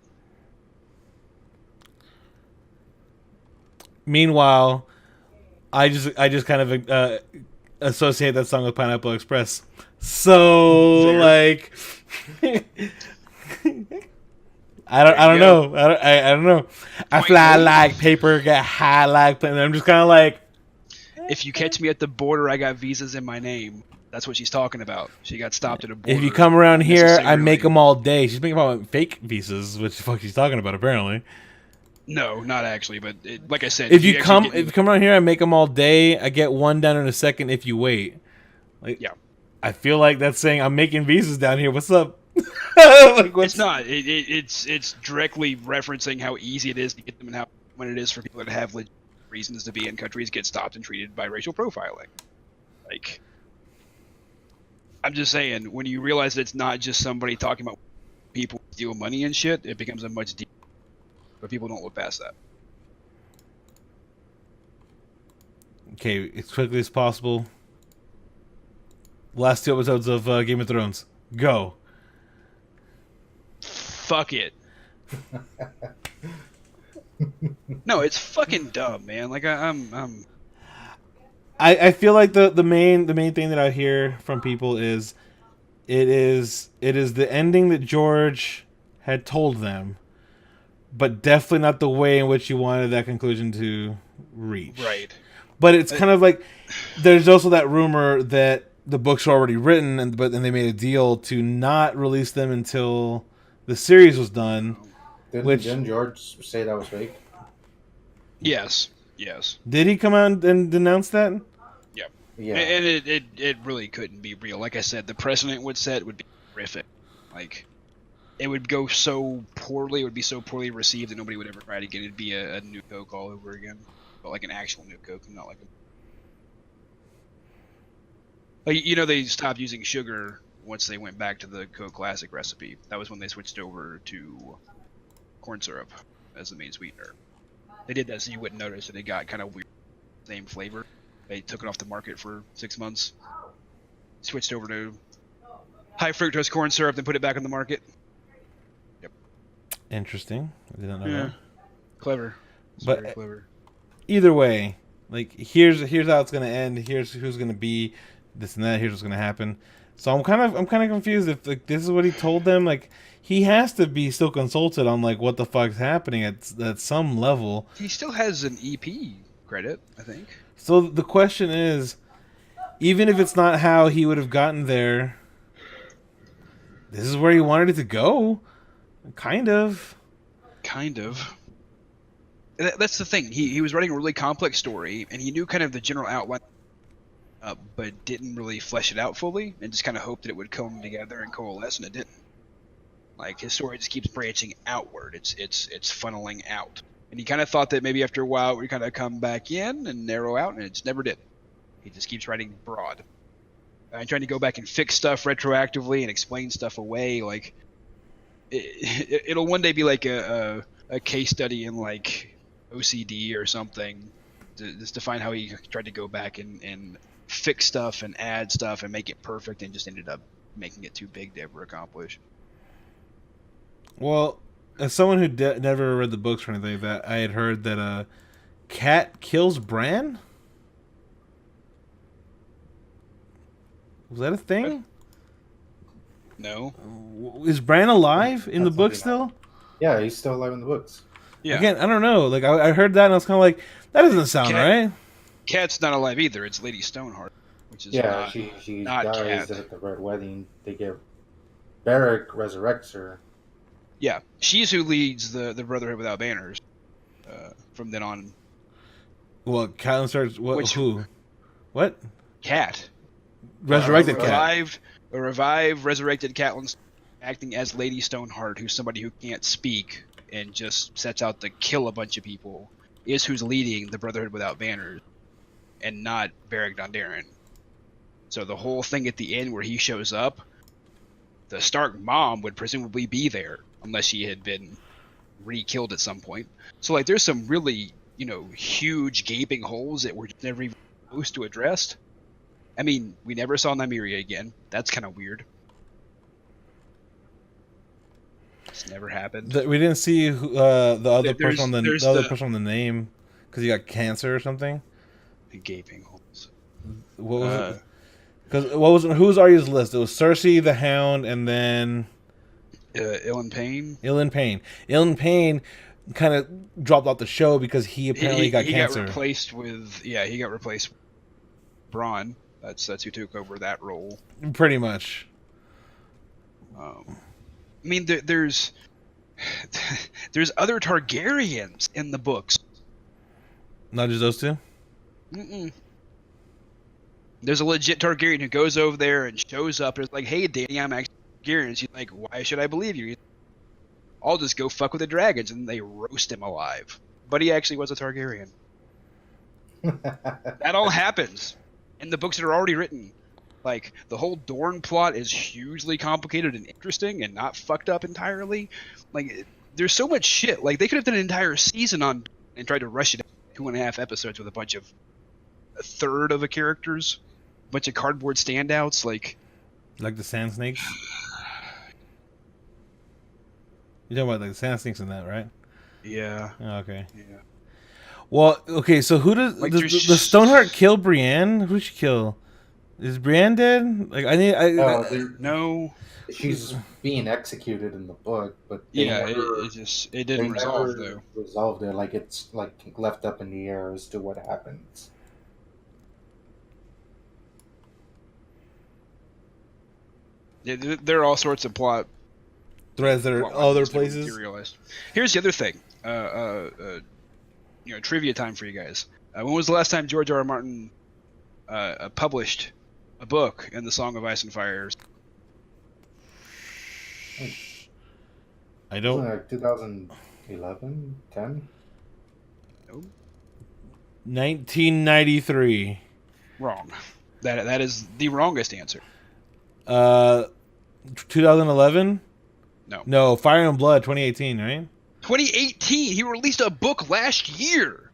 Meanwhile, I just kind of associate that song with Pineapple Express. So There. like, I don't know. I don't know. I Point fly note. like paper, get high like plane. I'm just kind of like, If you catch me at the border, I got visas in my name. That's what she's talking about. She got stopped at a border. if you come around here, I necessarily. make them all day. She's making about fake visas, which the fuck she's talking about apparently. No, not actually, but like I said, If you come get around here, I make them all day. I get one down in a second if you wait. Like, Yeah. I feel like that's saying I'm making visas down here. What's up? Like, It's not. It's directly referencing how easy it is to get them, and how when it is for people that have legit reasons to be in countries get stopped and treated by racial profiling. Like, I'm just saying, when you realize that it's not just somebody talking about people steal money and shit, it becomes a much deeper. But people don't look past that. Okay, as quickly as possible. Last 2 episodes of Game of Thrones. Go. Fuck it. No, it's fucking dumb, man. Like, I'm I feel like the main thing that I hear from people is it is the ending that George had told them, but definitely not the way in which you wanted that conclusion to reach. right. But it's kind of like there's also that rumor that the books were already written, and they made a deal to not release them until the series was done. Didn't George say that was fake? Yes. Did he come out and denounce that? Yeah. And it really couldn't be real. Like I said, the precedent would set would be horrific. Like, it would go so poorly, it would be so poorly received that nobody would ever try it again. It'd be a new Coke all over again. But like an actual new Coke, not like they stopped using sugar once they went back to the Coke Classic recipe. That was when they switched over to corn syrup as the main sweetener. They did that so you wouldn't notice that it got kind of weird, same flavor. They took it off the market for 6 months, switched over to high fructose corn syrup, then put it back on the market. Yep. Interesting. I didn't know Yeah. that. Clever. It's But very clever. either way, like here's how it's gonna end. Here's who's gonna be this and that. Here's what's gonna happen. So I'm kind of confused if like this is what he told them. Like he has to be still consulted on like what the fuck's happening at some level. He still has an EP credit, I think. So the question is, even if it's not how he would have gotten there, this is where he wanted it to go, kind of. Kind of. That's the thing. He was writing a really complex story, and he knew kind of the general outline, but didn't really flesh it out fully, and just kind of hoped that it would come together and coalesce, and it didn't. Like his story just keeps branching outward. It's funneling out, and he kind of thought that maybe after a while it would kind of come back in and narrow out, and it just never did. He just keeps writing broad, and trying to go back and fix stuff retroactively and explain stuff away. Like it'll one day be like a case study in like OCD or something, just to find how he tried to go back and fix stuff and add stuff and make it perfect, and just ended up making it too big to ever accomplish. Well, as someone who never read the books or anything like that, I had heard that Cat kills Bran. Was that a thing? No. Is Bran alive in the That's book something still? Yeah, he's still alive in the books. Yeah. Again, I don't know. Like I heard that and I was kind of like, that doesn't sound Cat- right. Cat's not alive either. It's Lady Stoneheart, which is Yeah, not, she not dies Cat. at the Red Wedding. They get Beric resurrects her. Yeah, she's who leads the Brotherhood Without Banners. From then on, Well, Catelyn starts. What? Which- Who? What? Cat. Resurrected Cat. A revived, resurrected Catelyn acting as Lady Stoneheart, who's somebody who can't speak and just sets out to kill a bunch of people, is who's leading the Brotherhood Without Banners, and not Beric Dondarrion. So the whole thing at the end where he shows up, the Stark mom would presumably be there, unless she had been re-killed at some point. So like, there's some really, huge gaping holes that were just never even supposed to address. I mean, we never saw Nymeria again. That's kind of weird. It's never happened. We didn't see the other There's- person on the there's other the- person on the name because he got cancer or something. The gaping holes. What was it? Because who was Arya's list? It was Cersei, the Hound, and then Ilan Payne. Ilan Payne. Ilan Payne kind of dropped off the show because he apparently got cancer. Got replaced with he got replaced with Bronn. That's who took over that role. Pretty much. I mean, there's other Targaryens in the books. Not just those two. Mm-mm. There's a legit Targaryen who goes over there and shows up and is like, "Hey, Dany, I'm actually Targaryen." And she's like, "Why should I believe you?" I'll just go fuck with the dragons, and they roast him alive. But he actually was a Targaryen. That all happens in the books that are already written. Like, the whole Dorne plot is hugely complicated and interesting and not fucked up entirely. Like, there's so much shit. Like, they could have done an entire season on and tried to rush it in 2.5 episodes with a third of the characters, a bunch of cardboard standouts. Like the Sand Snakes. You're talking about like the Sand Snakes in that, right? Yeah. Oh, okay. Yeah. Well, okay. So who does Like, the Stoneheart kill Brienne? Who she kill? Is Brienne dead? Like No. She's being executed in the book, but Yeah, never, it they didn't resolve never though. resolved it. Like it's like left up in the air as to what happens. Yeah, there are all sorts of plot threads that are plot other lines that places. materialized. Here's the other thing. Trivia time for you guys. When was the last time George R. R. Martin published a book in the Song of Ice and Fire? I don't. Like 2011, 10. No, 1993. wrong. That is the wrongest answer. 2011. No. No, Fire and Blood, 2018, right? 2018. He released a book last year.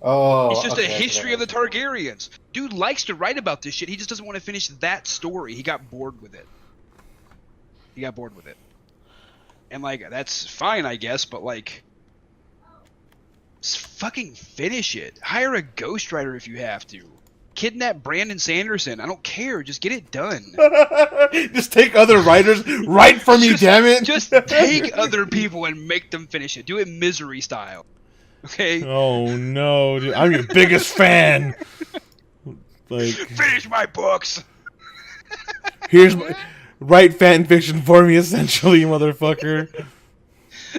Oh, It's just okay, a history of the Targaryens. Dude likes to write about this shit. He just doesn't want to finish that story. He got bored with it. And, like, that's fine, I guess, but, like, just fucking finish it. Hire a ghostwriter if you have to. Kidnap Brandon Sanderson. I don't care. Just get it done. Just take other writers, write for me, damn it. Just take other people and make them finish it. Do it Misery style. Okay? Oh no, dude. I'm your biggest fan. Like, Finish my books. here's my, write fan fiction for me, essentially, motherfucker.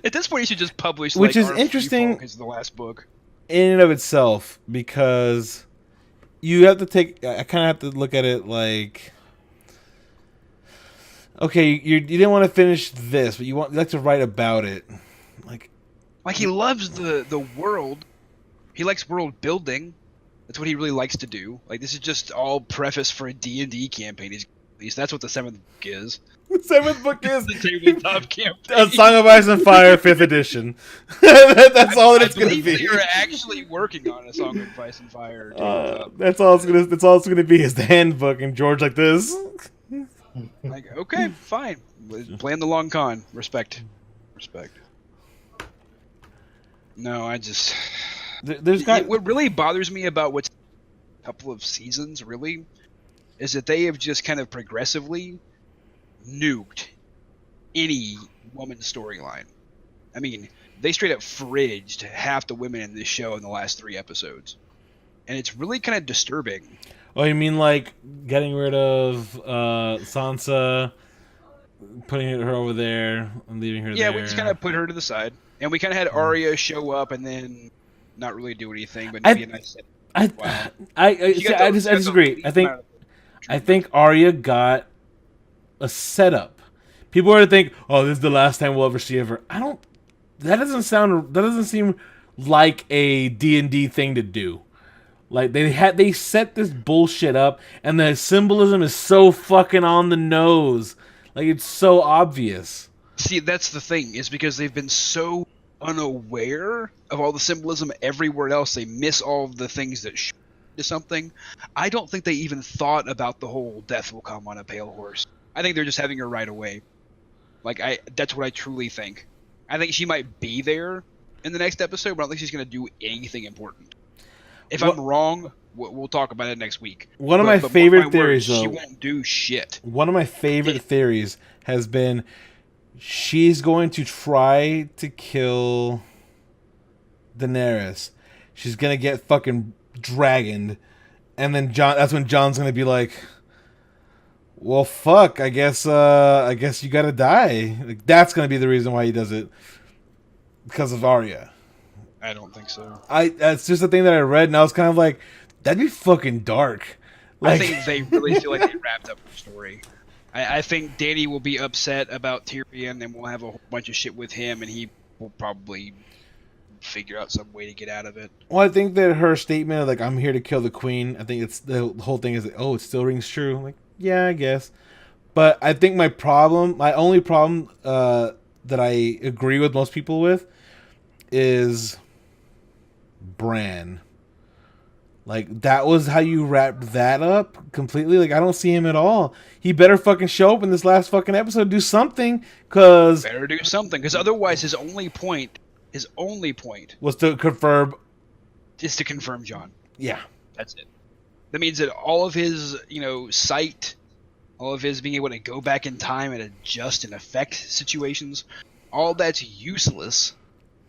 At this point, you should just publish. Which like, is Our interesting- Free Fall is the last book. In and of itself, because you have to take. I kind of have to look at it like, okay, you didn't want to finish this, but you like to write about it, Like he loves the world. He likes world building. That's what he really likes to do. Like this is just all preface for a D&D campaign. At least that's what the 7th book is. The 7th book is The tabletop campaign. A Song of Ice and Fire 5th edition. That's all that it's I going to believe be. they are actually working on a Song of Ice and Fire tabletop. That's all it's gonna be is the handbook and George like this. Like, okay, fine. Playing the long con. Respect. No, I just... What really bothers me about what's a couple of seasons, really, is that they have just kind of progressively nuked any woman's storyline. I mean, they straight up fridged half the women in this show in the last 3 episodes. And it's really kind of disturbing. Oh, you mean like getting rid of Sansa, putting her over there and leaving her there? Yeah, we just kind of put her to the side. And we kind of had Arya show up and then not really do anything, but maybe a nice set. I disagree. I think Arya got a setup. People are to think, oh, this is the last time we'll ever see of her. That doesn't seem like a D&D thing to do. Like they set this bullshit up, and the symbolism is so fucking on the nose. Like it's so obvious. See, that's the thing, is because they've been so unaware of all the symbolism everywhere else, they miss all of the things that should to something. I don't think they even thought about the whole death will come on a pale horse. I think they're just having her right away. That's what I truly think. I think she might be there in the next episode, but I don't think she's going to do anything important. If I'm wrong, we'll talk about it next week. One of my favorite theories, she won't do shit. One of my favorite theories has been she's going to try to kill Daenerys. She's going to get fucking dragoned. And then that's when Jon's going to be like, well, fuck, I guess you got to die. Like, that's going to be the reason why he does it. Because of Arya. I don't think so. That's just the thing that I read, and I was kind of like, that'd be fucking dark. I think they really feel like they wrapped up the story. I think Dany will be upset about Tyrion, and we'll have a whole bunch of shit with him, and he will probably figure out some way to get out of it. Well, I think that her statement of, like, I'm here to kill the queen, I think it's the whole thing is, like, oh, it still rings true. I'm like, yeah, I guess. But I think my only problem that I agree with most people with is Bran. Like, that was how you wrapped that up completely. Like, I don't see him at all. He better fucking show up in this last fucking episode, do something, because otherwise his only point was to confirm Jon. Yeah. That's it. That means that all of his, sight, all of his being able to go back in time and adjust and affect situations, all that's useless.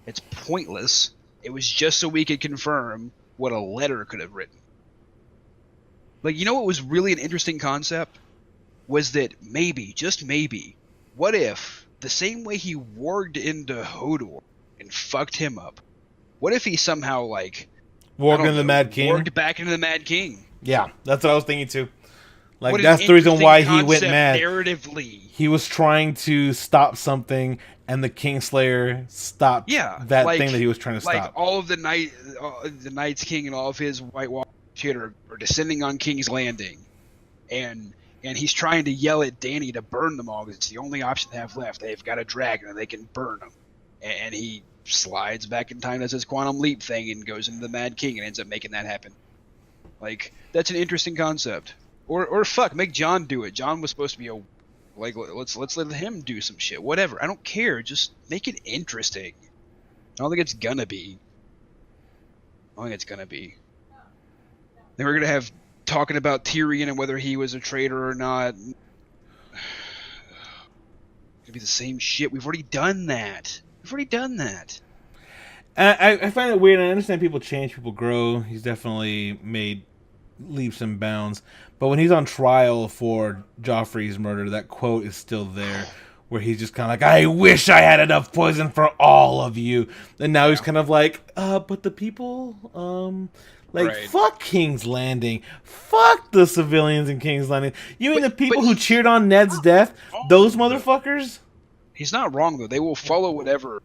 It's pointless. It was just so we could confirm what a letter could have written. Like, what was really an interesting concept? Was that maybe, just maybe, what if, the same way he warged into Hodor and fucked him up, what if he somehow, warged into the Mad King? Warged back into the Mad King. Yeah, that's what I was thinking too. Like, that's the reason why he went mad. Narratively. He was trying to stop something, and the Kingslayer stopped that thing that he was trying to stop. Like, all of the Night's King and all of his White Walker shit are descending on King's Landing. And he's trying to yell at Dany to burn them all, because it's the only option they have left. They've got a dragon, and they can burn them. And he slides back in time, does his quantum leap thing, and goes into the Mad King, and ends up making that happen. Like, that's an interesting concept. Or fuck, make Jon do it. Jon was supposed to be let's let him do some shit. Whatever. I don't care. Just make it interesting. I don't think it's gonna be. Then we're gonna have talking about Tyrion and whether he was a traitor or not. It'd be the same shit. We've already done that. I find it weird. I understand people change, people grow. He's definitely made leaps and bounds. But when he's on trial for Joffrey's murder, that quote is still there, where he's just kind of like, "I wish I had enough poison for all of you." And now he's kind of like, but the people, Right. fuck King's Landing, fuck the civilians in King's Landing. You mean the people who cheered on Ned's death? Those motherfuckers? He's not wrong though. They will follow whatever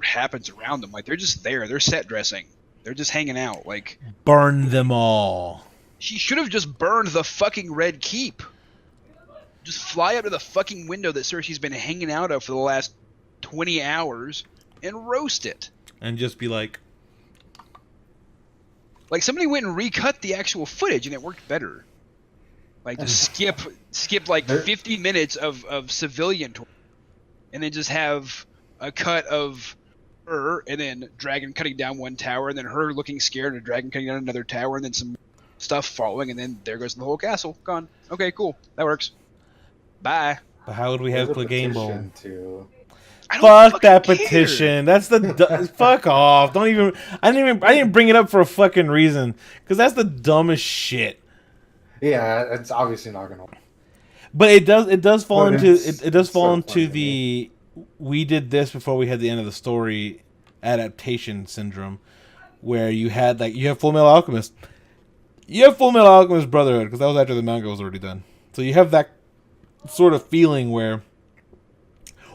happens around them. Like they're just there. They're set dressing. They're just hanging out. Like Burn them all. she should have just burned the fucking Red Keep. Just fly up to the fucking window that Cersei's been hanging out of for the last 20 hours and roast it. And just be like, somebody went and recut the actual footage and it worked better. Like just skip like 50 minutes of civilian torture, and then just have a cut of her and then dragon cutting down one tower and then her looking scared and a dragon cutting down another tower and then some stuff following and then there goes the whole castle gone. Okay, cool, that works. Bye. but how would we have Clegane Bowl? Petition to- Fuck that petition. That's the fuck off. Don't even. I didn't bring it up for a fucking reason because that's the dumbest shit. Yeah, it's obviously not gonna. But it does fall But into it's- it does it's fall so into funny to the we did this before we had the end of the story adaptation syndrome, where you have Full Metal Alchemist. You have Full Metal Alchemist Brotherhood because that was after the manga was already done. So you have that sort of feeling where.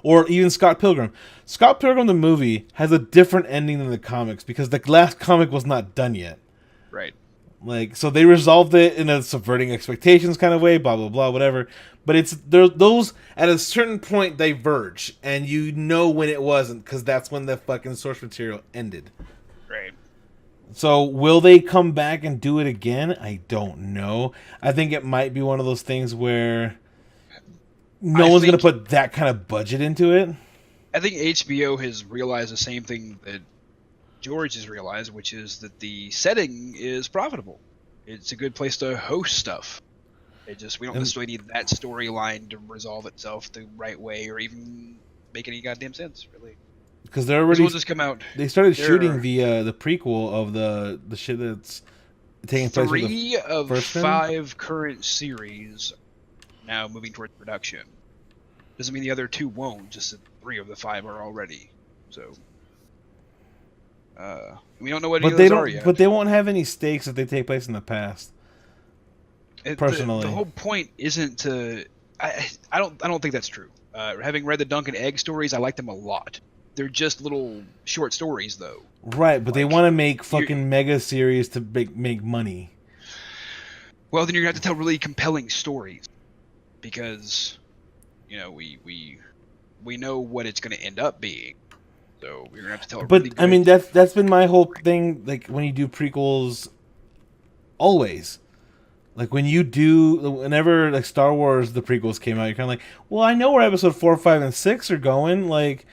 Or even Scott Pilgrim. Scott Pilgrim, the movie, has a different ending than the comics because the last comic was not done yet. Right. So they resolved it in a subverting expectations kind of way, blah, blah, blah, whatever. But those, at a certain point, diverge. And you know when it wasn't because that's when the fucking source material ended. Right. So will they come back and do it again? I don't know. I think it might be one of those things where... No one's going to put that kind of budget into it. I think HBO has realized the same thing that George has realized, which is that the setting is profitable. It's a good place to host stuff. We don't necessarily need that storyline to resolve itself the right way or even make any goddamn sense, really. Because they're already... Will just come out. They started shooting the prequel of the shit that's taking place. 3 of first 5 current series now moving towards production. Doesn't mean the other 2 won't, just that 3 of the 5 are already. So we don't know what any of those are yet. But they won't have any stakes if they take place in the past. Personally, the whole point isn't to. I don't think that's true. Having read the Dunk and Egg stories, I like them a lot. They're just little short stories, though. Right, but they want to make fucking mega series to make money. Well, then you're gonna have to tell really compelling stories, because we know what it's gonna end up being. So we're gonna have to tell. But I mean, that's been my whole thing. Like when you do prequels, always. Like whenever like Star Wars the prequels came out, you're kind of like, well, I know where episode 4, 5, and 6 are going. Like,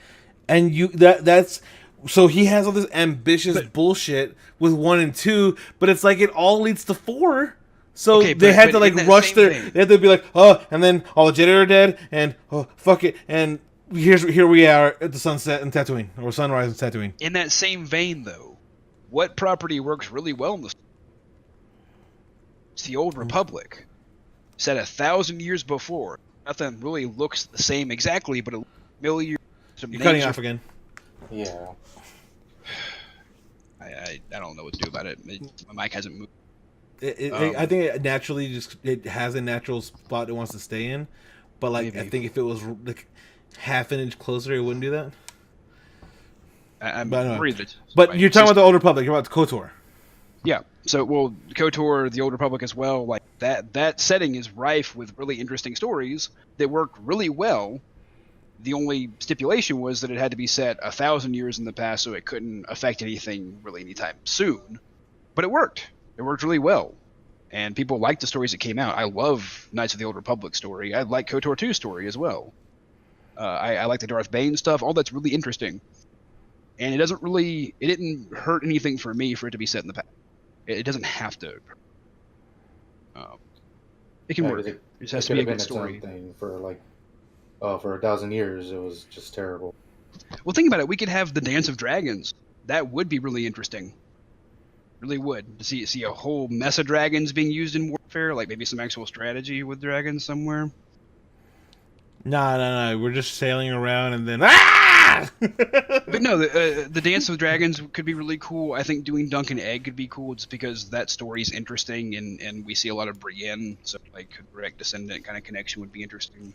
and that's so he has all this ambitious bullshit with 1 and 2, but it's like it all leads to 4. So they had to like rush they had to be like, oh, and then all the Jedi are dead, and oh fuck it, and here we are at the sunset in Tatooine or sunrise in Tatooine. In that same vein, though, what property works really well in the It's the Old Republic, set 1,000 years before. Nothing really looks the same exactly, but a million. You're cutting off again. Yeah. I don't know what to do about it. My mic hasn't moved. I think it naturally it has a natural spot it wants to stay in, but like maybe. I think if it was like half an inch closer, it wouldn't do that. I'm worried that. But you're talking about the Old Republic. You're about KOTOR. Yeah. So, well, KOTOR, the Old Republic as well, like that setting is rife with really interesting stories that work really well. The only stipulation was that it had to be set 1,000 years in the past, so it couldn't affect anything really anytime soon. But it worked. It worked really well. And people liked the stories that came out. I love Knights of the Old Republic story. I like KOTOR 2 story as well. I like the Darth Bane stuff. All that's really interesting. And it didn't hurt anything for me for it to be set in the past. It doesn't have to. It can Yeah, work. 'cause It just has it to could be a have been good its own story. thing for like, for 1,000 years. It was just terrible. Well, think about it. We could have the Dance of Dragons. That would be really interesting. Really would. To see a whole mess of dragons being used in warfare, like maybe some actual strategy with dragons somewhere. No. We're just sailing around and then ah! But no, the Dance of Dragons could be really cool. I think doing Dunk and Egg could be cool just because that story's interesting and we see a lot of Brienne, so like a direct descendant kind of connection would be interesting.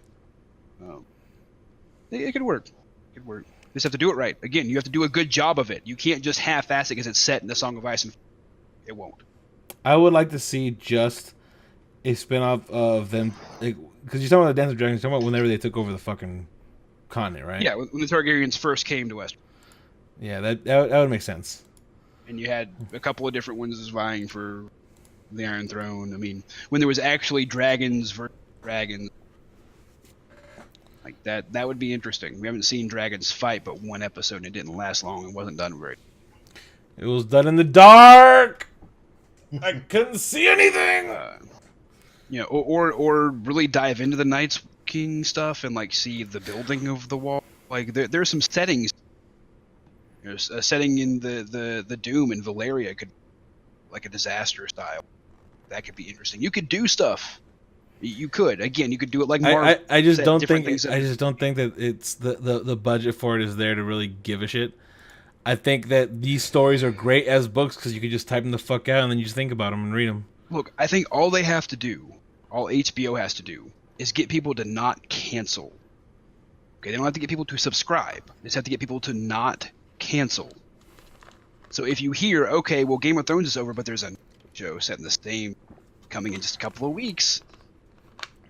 It could work. It could work. You just have to do it right. Again, you have to do a good job of it. You can't just half-ass it because it's set in the Song of Ice and it won't. I would like to see just a spin-off of them, because you're talking about the Dance of Dragons, you're talking about whenever they took over the fucking continent, right? Yeah, when the Targaryens first came to Westeros. Yeah, that would make sense. And you had a couple of different ones vying for the Iron Throne. I mean, when there was actually dragons versus dragons, like that would be interesting. We haven't seen dragons fight but one episode, and it didn't last long and wasn't done very. It was done in the dark. I couldn't see anything. Or really dive into the Night's King stuff and like see the building of the wall. Like there's some settings. There's a setting in the Doom in Valeria could, like a disaster style. That could be interesting. You could do stuff. You could do it like Marvel. I just don't think that it's the budget for it is there to really give a shit. I think that these stories are great as books because you could just type them the fuck out and then you just think about them and read them. Look, I think all they have to do, all HBO has to do, is get people to not cancel. Okay, they don't have to get people to subscribe. They just have to get people to not cancel. So if you hear, okay, well, Game of Thrones is over, but there's a show set in the same coming in just a couple of weeks.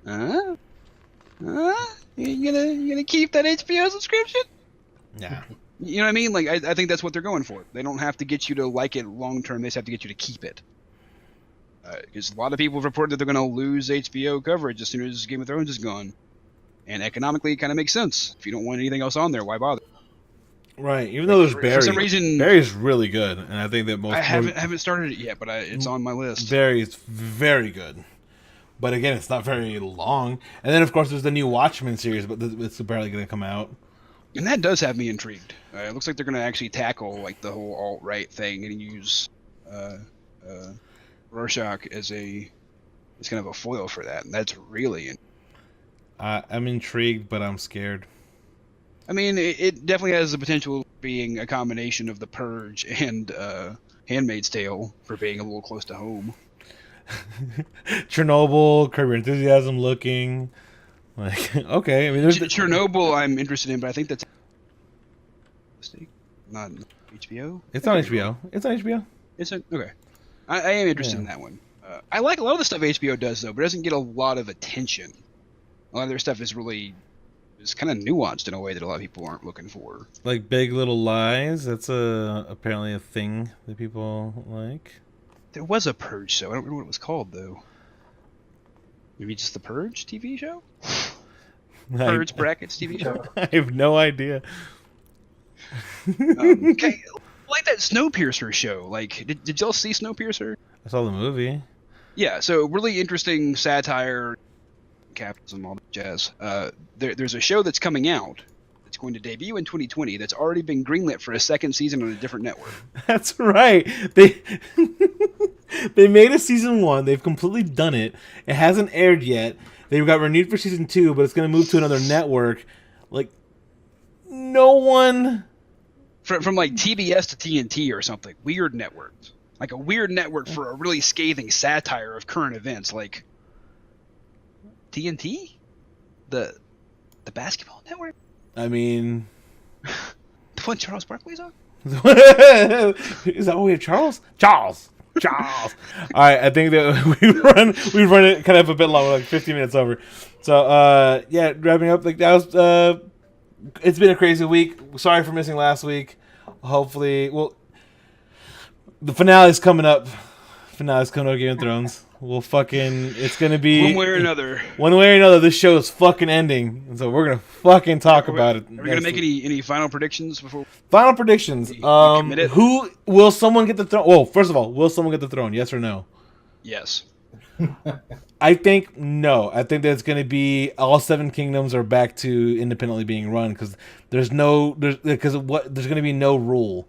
You gonna keep that HBO subscription? Yeah. You know what I mean? Like, I think that's what they're going for. They don't have to get you to like it long term. They just have to get you to keep it. Because a lot of people have reported that they're going to lose HBO coverage as soon as Game of Thrones is gone. And economically, it kind of makes sense. If you don't want anything else on there, why bother? Right. Even though there's Barry. For some reason, Barry's really good, and I think that most. I haven't started it yet, but it's on my list. Barry's very good. But again, it's not very long. And then, of course, there's the new Watchmen series, but it's barely going to come out. And that does have me intrigued. It looks like they're going to actually tackle like the whole alt-right thing and use Rorschach as kind of a foil for that. And that's really I'm intrigued, but I'm scared. I mean, it definitely has the potential of being a combination of The Purge and Handmaid's Tale for being a little close to home. Chernobyl, Curb Your Enthusiasm looking. Like, okay. I mean, Chernobyl I'm interested in, but I think that's not HBO. It's on HBO. It's on HBO. Okay. I am interested in that one. I like a lot of the stuff HBO does, though, but it doesn't get a lot of attention. A lot of their stuff is kind of nuanced in a way that a lot of people aren't looking for. Like Big Little Lies. That's apparently a thing that people like. There was a Purge show. I don't remember what it was called, though. Maybe just the Purge TV show? Purge brackets TV show? I have no idea. Okay, like that Snowpiercer show. Like, did y'all see Snowpiercer? I saw the movie. Yeah, so really interesting satire, capitalism, all that jazz. There's a show that's coming out that's going to debut in 2020 that's already been greenlit for a second season on a different network. That's right. They made a season 1. They've completely done it. It hasn't aired yet. They've got renewed for season 2, but it's going to move to another network. Like, no one... From like TBS to TNT or something. Weird networks. Like a weird network for a really scathing satire of current events. Like, TNT? The basketball network? I mean... The one Charles Barkley's on? Is that what we have, Charles? Charles! All right, I think that we've run it kind of a bit long, like 15 minutes over. So yeah, wrapping up. Like that was. It's been a crazy week. Sorry for missing last week. Hopefully, the finale's coming up. Game of Thrones. It's gonna be one way or another. One way or another, this show is fucking ending, and so we're gonna fucking talk about it. Are we gonna make any final predictions before? Final predictions. Who will someone get the throne? Well, first of all, will someone get the throne? Yes or no? Yes. I think no. I think that it's going to be all 7 kingdoms are back to independently being run because there's going to be no rule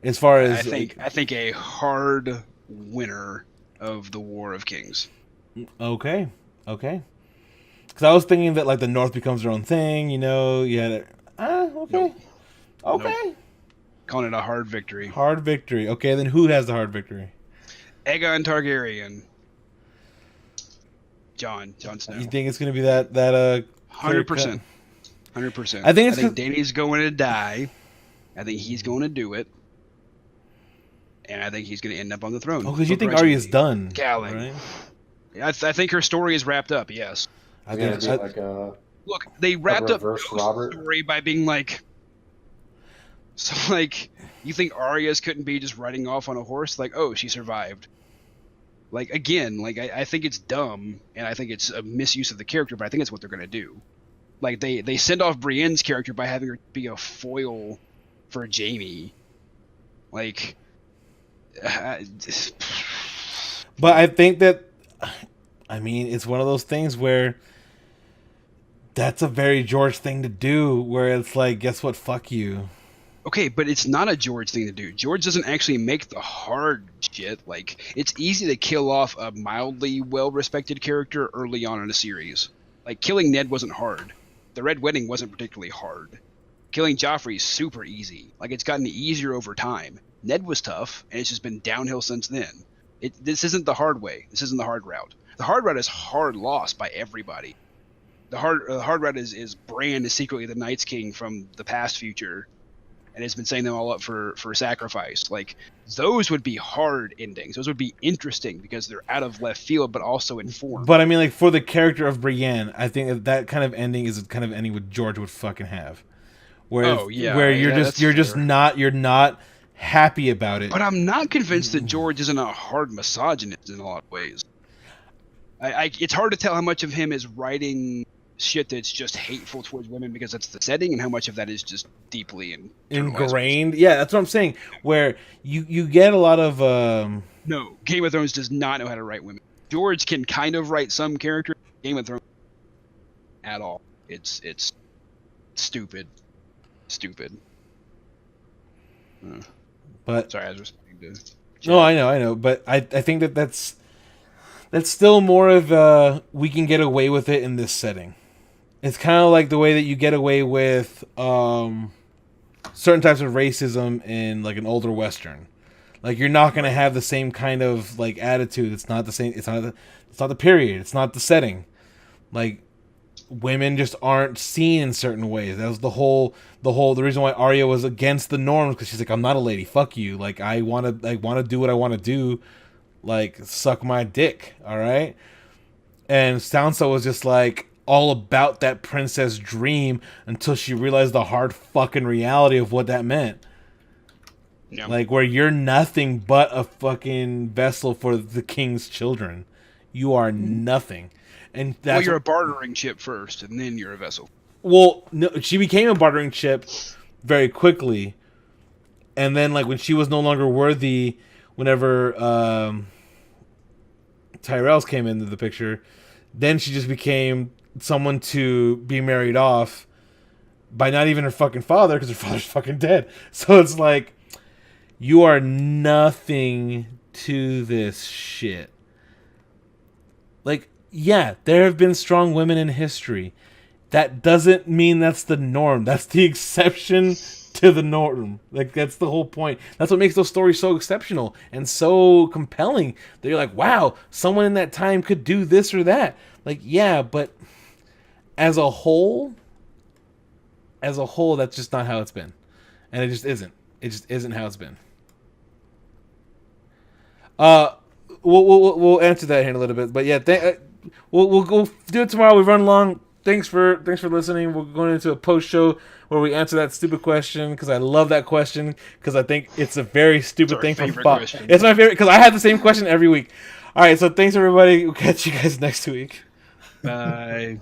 as far I as think I think a hard winner of the War of Kings. okay. Because I was thinking that like the North becomes their own thing. You had it. Okay. Nope. Okay. Nope. Calling it a hard victory. Hard victory. Okay, then who has the hard victory? Aegon Targaryen. Jon Snow. You think it's going to be that 100%. 100%. I think Dany's going to die. I think he's going to do it. And I think he's going to end up on the throne. Oh, because you think Arya's done. Galling. Right? I think her story is wrapped up, yes. I think It's like a Look, they wrapped up reverse Ghost's Robert. story by being like... So, like, you think Arya's couldn't be just riding off on a horse? Like, oh, she survived. Like, again, like, I think it's dumb, and I think it's a misuse of the character, but I think it's what they're going to do. Like, they send off Brienne's character by having her be a foil for Jaime. Like... But I think that, I mean, it's one of those things where that's a very George thing to do, where it's like, guess what, fuck you. Okay, but it's not a George thing to do. George doesn't actually make the hard shit. Like, it's easy to kill off a mildly well-respected character early on in a series. Like, killing Ned wasn't hard. The Red Wedding wasn't particularly hard. Killing Joffrey's super easy. Like, it's gotten easier over time. Ned was tough, and it's just been downhill since then. This isn't the hard way. This isn't the hard route. The hard route is hard loss by everybody. The hard route is Bran is secretly the Night's King from the past future, and has been setting them all up for sacrifice. Like, those would be hard endings. Those would be interesting because they're out of left field, but also informed. But I mean, like, for the character of Brienne, I think that kind of ending is the kind of ending what George would fucking have. Where you're not happy about it. But I'm not convinced that George isn't a hard misogynist in a lot of ways. It's hard to tell how much of him is writing shit that's just hateful towards women because that's the setting, and how much of that is just deeply ingrained. Yeah, that's what I'm saying. Where you get a lot of No, Game of Thrones does not know how to write women. George can kind of write some characters. Game of Thrones at all. It's stupid. But sorry, I was responding to. No, I know. But I think that's still more of we can get away with it in this setting. It's kind of like the way that you get away with certain types of racism in like an older Western. Like, you're not going to have the same kind of like attitude. It's not the same. It's not the period. It's not the setting. Like, women just aren't seen in certain ways. That was the reason why Arya was against the norms, because she's like, I'm not a lady. Fuck you. Like, I want to do what I want to do. Like, suck my dick. All right. And Sansa was just like all about that princess dream until she realized the hard fucking reality of what that meant. Yeah. Like, where you're nothing but a fucking vessel for the king's children. You are nothing. And that's you're a bartering chip first, and then you're a vessel. Well, no, she became a bartering chip very quickly. And then, like, when she was no longer worthy, whenever Tyrells came into the picture, then she just became someone to be married off by not even her fucking father, because her father's fucking dead. So it's like, you are nothing to this shit. Like, yeah, there have been strong women in history. That doesn't mean that's the norm. That's the exception to the norm. Like, that's the whole point. That's what makes those stories so exceptional and so compelling. That you're like, wow, someone in that time could do this or that. Like, yeah, but as a whole, that's just not how it's been. And it just isn't. It just isn't how it's been. We'll answer that here in a little bit. But yeah, we'll go do it tomorrow. We run long. Thanks for listening. We're going into a post show where we answer that stupid question, because I love that question, because I think it's a very stupid thing for Phot. It's my favorite, because I have the same question every week. All right, so thanks everybody. We'll catch you guys next week. Bye.